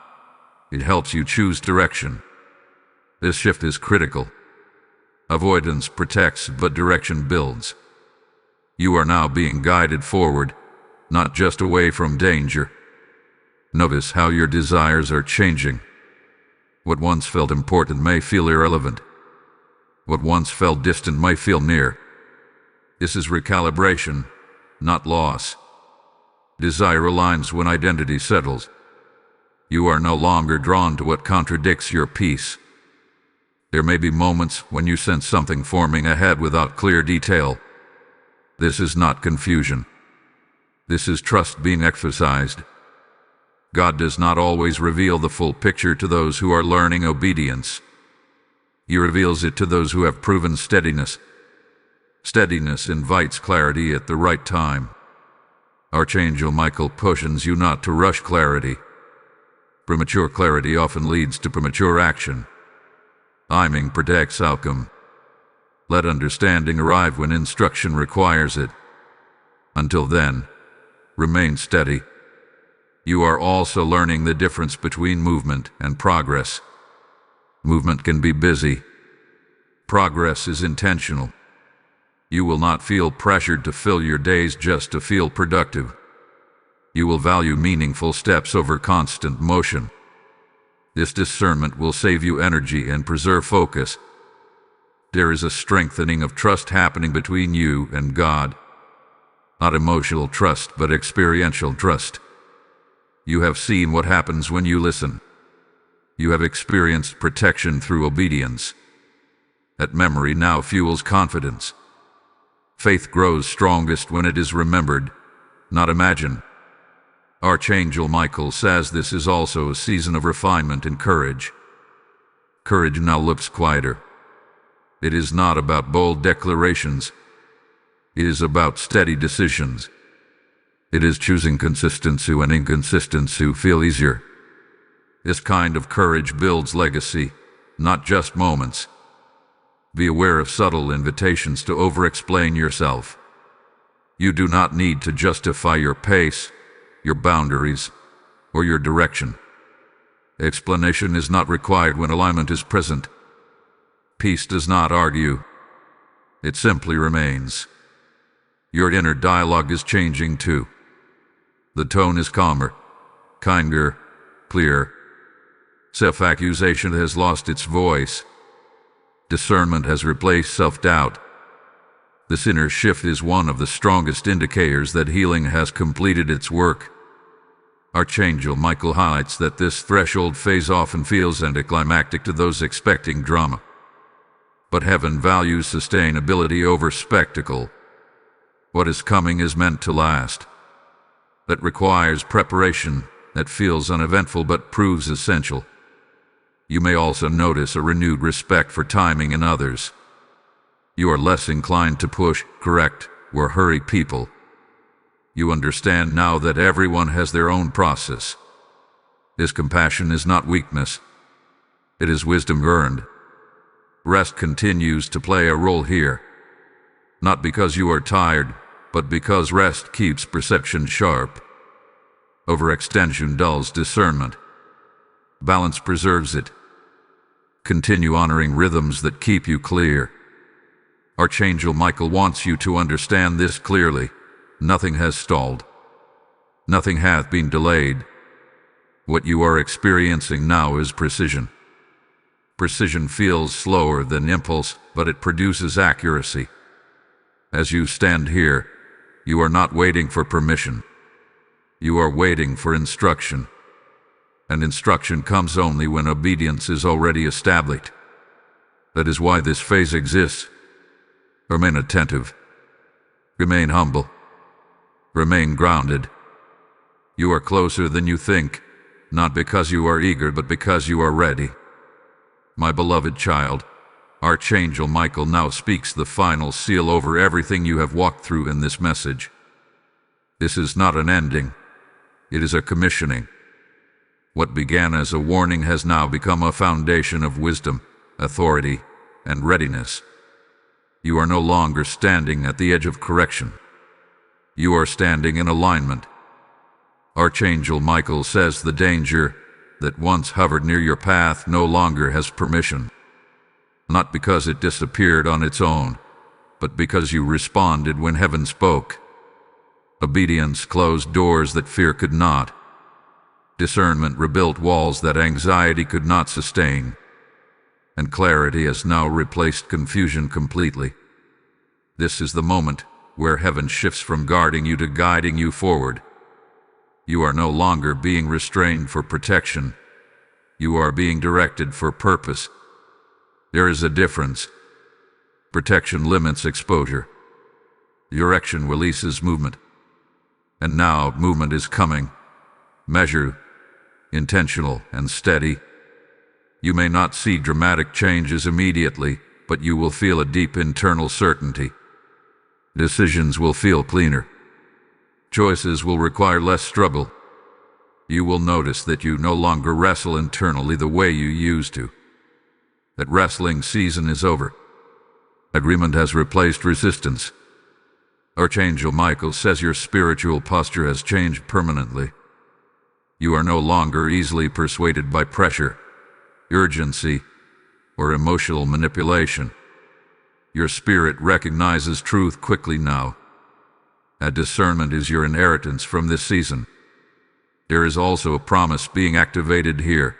it helps you choose direction. This shift is critical. Avoidance protects, but direction builds. You are now being guided forward, not just away from danger. Notice how your desires are changing. What once felt important may feel irrelevant. What once felt distant may feel near. This is recalibration, not loss. Desire aligns when identity settles. You are no longer drawn to what contradicts your peace. There may be moments when you sense something forming ahead without clear detail. This is not confusion. This is trust being exercised. God does not always reveal the full picture to those who are learning obedience. He reveals it to those who have proven steadiness. Steadiness invites clarity at the right time. Archangel Michael pushes you not to rush clarity. Premature clarity often leads to premature action. Timing protects outcome. Let understanding arrive when instruction requires it. Until then, remain steady. You are also learning the difference between movement and progress. Movement can be busy. Progress is intentional. You will not feel pressured to fill your days just to feel productive. You will value meaningful steps over constant motion. This discernment will save you energy and preserve focus. There is a strengthening of trust happening between you and God. Not emotional trust, but experiential trust. You have seen what happens when you listen. You have experienced protection through obedience. That memory now fuels confidence. Faith grows strongest when it is remembered, not imagined. Archangel Michael says this is also a season of refinement and courage. Courage now looks quieter. It is not about bold declarations. It is about steady decisions. It is choosing consistency when inconsistency feel easier. This kind of courage builds legacy, not just moments. Be aware of subtle invitations to over-explain yourself. You do not need to justify your pace, your boundaries, or your direction. Explanation is not required when alignment is present. Peace does not argue. It simply remains. Your inner dialogue is changing too. The tone is calmer, kinder, clearer. Self-accusation has lost its voice. Discernment has replaced self-doubt. This inner shift is one of the strongest indicators that healing has completed its work. Archangel Michael highlights that this threshold phase often feels anticlimactic to those expecting drama. But heaven values sustainability over spectacle. What is coming is meant to last. That requires preparation, that feels uneventful but proves essential. You may also notice a renewed respect for timing in others. You are less inclined to push, correct, or hurry people. You understand now that everyone has their own process. This compassion is not weakness. It is wisdom earned. Rest continues to play a role here. Not because you are tired, but because rest keeps perception sharp. Overextension dulls discernment. Balance preserves it. Continue honoring rhythms that keep you clear. Archangel Michael wants you to understand this clearly. Nothing has stalled. Nothing hath been delayed. What you are experiencing now is precision. Precision feels slower than impulse, but it produces accuracy. As you stand here, you are not waiting for permission. You are waiting for instruction. And instruction comes only when obedience is already established. That is why this phase exists. Remain attentive. Remain humble. Remain grounded. You are closer than you think, not because you are eager, but because you are ready. My beloved child, Archangel Michael now speaks the final seal over everything you have walked through in this message. This is not an ending. It is a commissioning. What began as a warning has now become a foundation of wisdom, authority, and readiness. You are no longer standing at the edge of correction. You are standing in alignment. Archangel Michael says the danger that once hovered near your path no longer has permission. Not because it disappeared on its own, but because you responded when heaven spoke. Obedience closed doors that fear could not. Discernment rebuilt walls that anxiety could not sustain. And clarity has now replaced confusion completely. This is the moment where heaven shifts from guarding you to guiding you forward. You are no longer being restrained for protection. You are being directed for purpose. There is a difference. Protection limits exposure. Direction releases movement. And now movement is coming. Measured, intentional, and steady. You may not see dramatic changes immediately, but you will feel a deep internal certainty. Decisions will feel cleaner. Choices will require less struggle. You will notice that you no longer wrestle internally the way you used to. That wrestling season is over. Agreement has replaced resistance. Archangel Michael says your spiritual posture has changed permanently. You are no longer easily persuaded by pressure, urgency, or emotional manipulation. Your spirit recognizes truth quickly now. That discernment is your inheritance from this season. There is also a promise being activated here.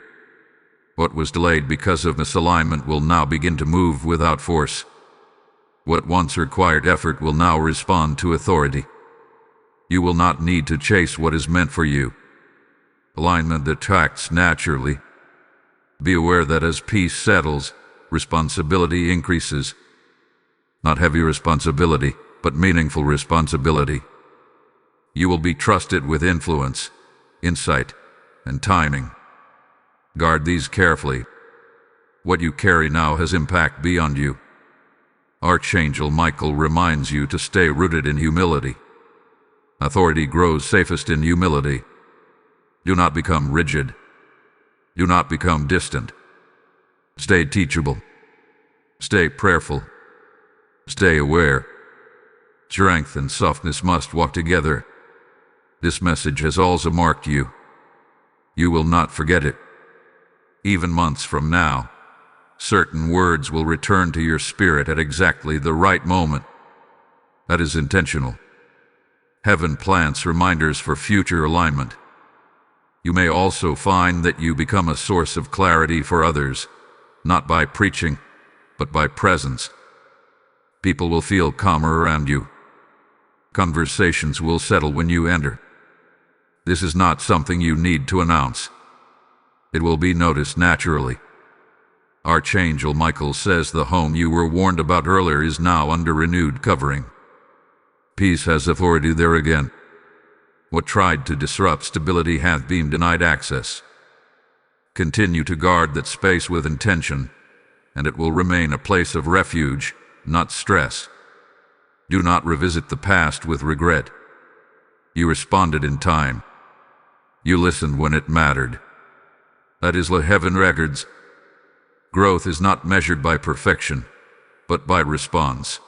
What was delayed because of misalignment will now begin to move without force. What once required effort will now respond to authority. You will not need to chase what is meant for you. Alignment attracts naturally. Be aware that as peace settles, responsibility increases. Not heavy responsibility, but meaningful responsibility. You will be trusted with influence, insight, and timing. Guard these carefully. What you carry now has impact beyond you. Archangel Michael reminds you to stay rooted in humility. Authority grows safest in humility. Do not become rigid. Do not become distant. Stay teachable. Stay prayerful. Stay aware. Strength and softness must walk together. This message has also marked you. You will not forget it. Even months from now, certain words will return to your spirit at exactly the right moment. That is intentional. Heaven plants reminders for future alignment. You may also find that you become a source of clarity for others, not by preaching, but by presence. People will feel calmer around you. Conversations will settle when you enter. This is not something you need to announce. It will be noticed naturally. Archangel Michael says the home you were warned about earlier is now under renewed covering. Peace has authority there again. What tried to disrupt stability hath been denied access. Continue to guard that space with intention, and it will remain a place of refuge, not stress. Do not revisit the past with regret. You responded in time. You listened when it mattered. That is the heaven records. Growth is not measured by perfection, but by response.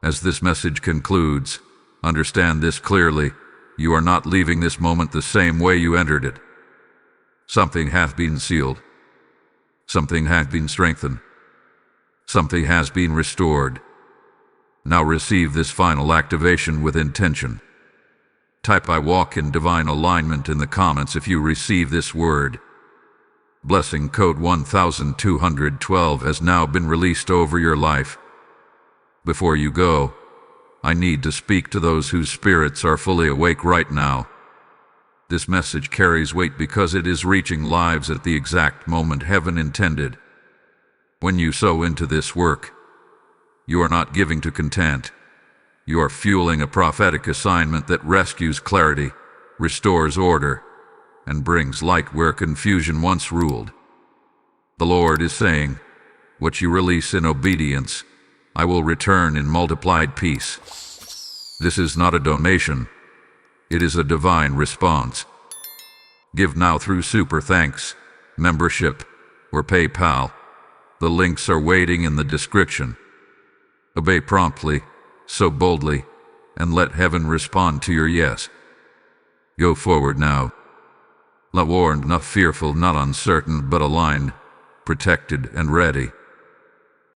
As this message concludes, understand this clearly. You are not leaving this moment the same way you entered it. Something hath been sealed. Something hath been strengthened. Something has been restored. Now receive this final activation with intention. Type "I walk in divine alignment" in the comments if you receive this word. Blessing code 1212 has now been released over your life. Before you go, I need to speak to those whose spirits are fully awake right now. This message carries weight because it is reaching lives at the exact moment heaven intended. When you sow into this work, you are not giving to content. You are fueling a prophetic assignment that rescues clarity, restores order, and brings light where confusion once ruled. The Lord is saying, what you release in obedience, I will return in multiplied peace. This is not a donation. It is a divine response. Give now through Super Thanks, membership, or PayPal. The links are waiting in the description. Obey promptly, sow boldly, and let heaven respond to your yes. Go forward now. Not warned, not fearful, not uncertain, but aligned, protected, and ready.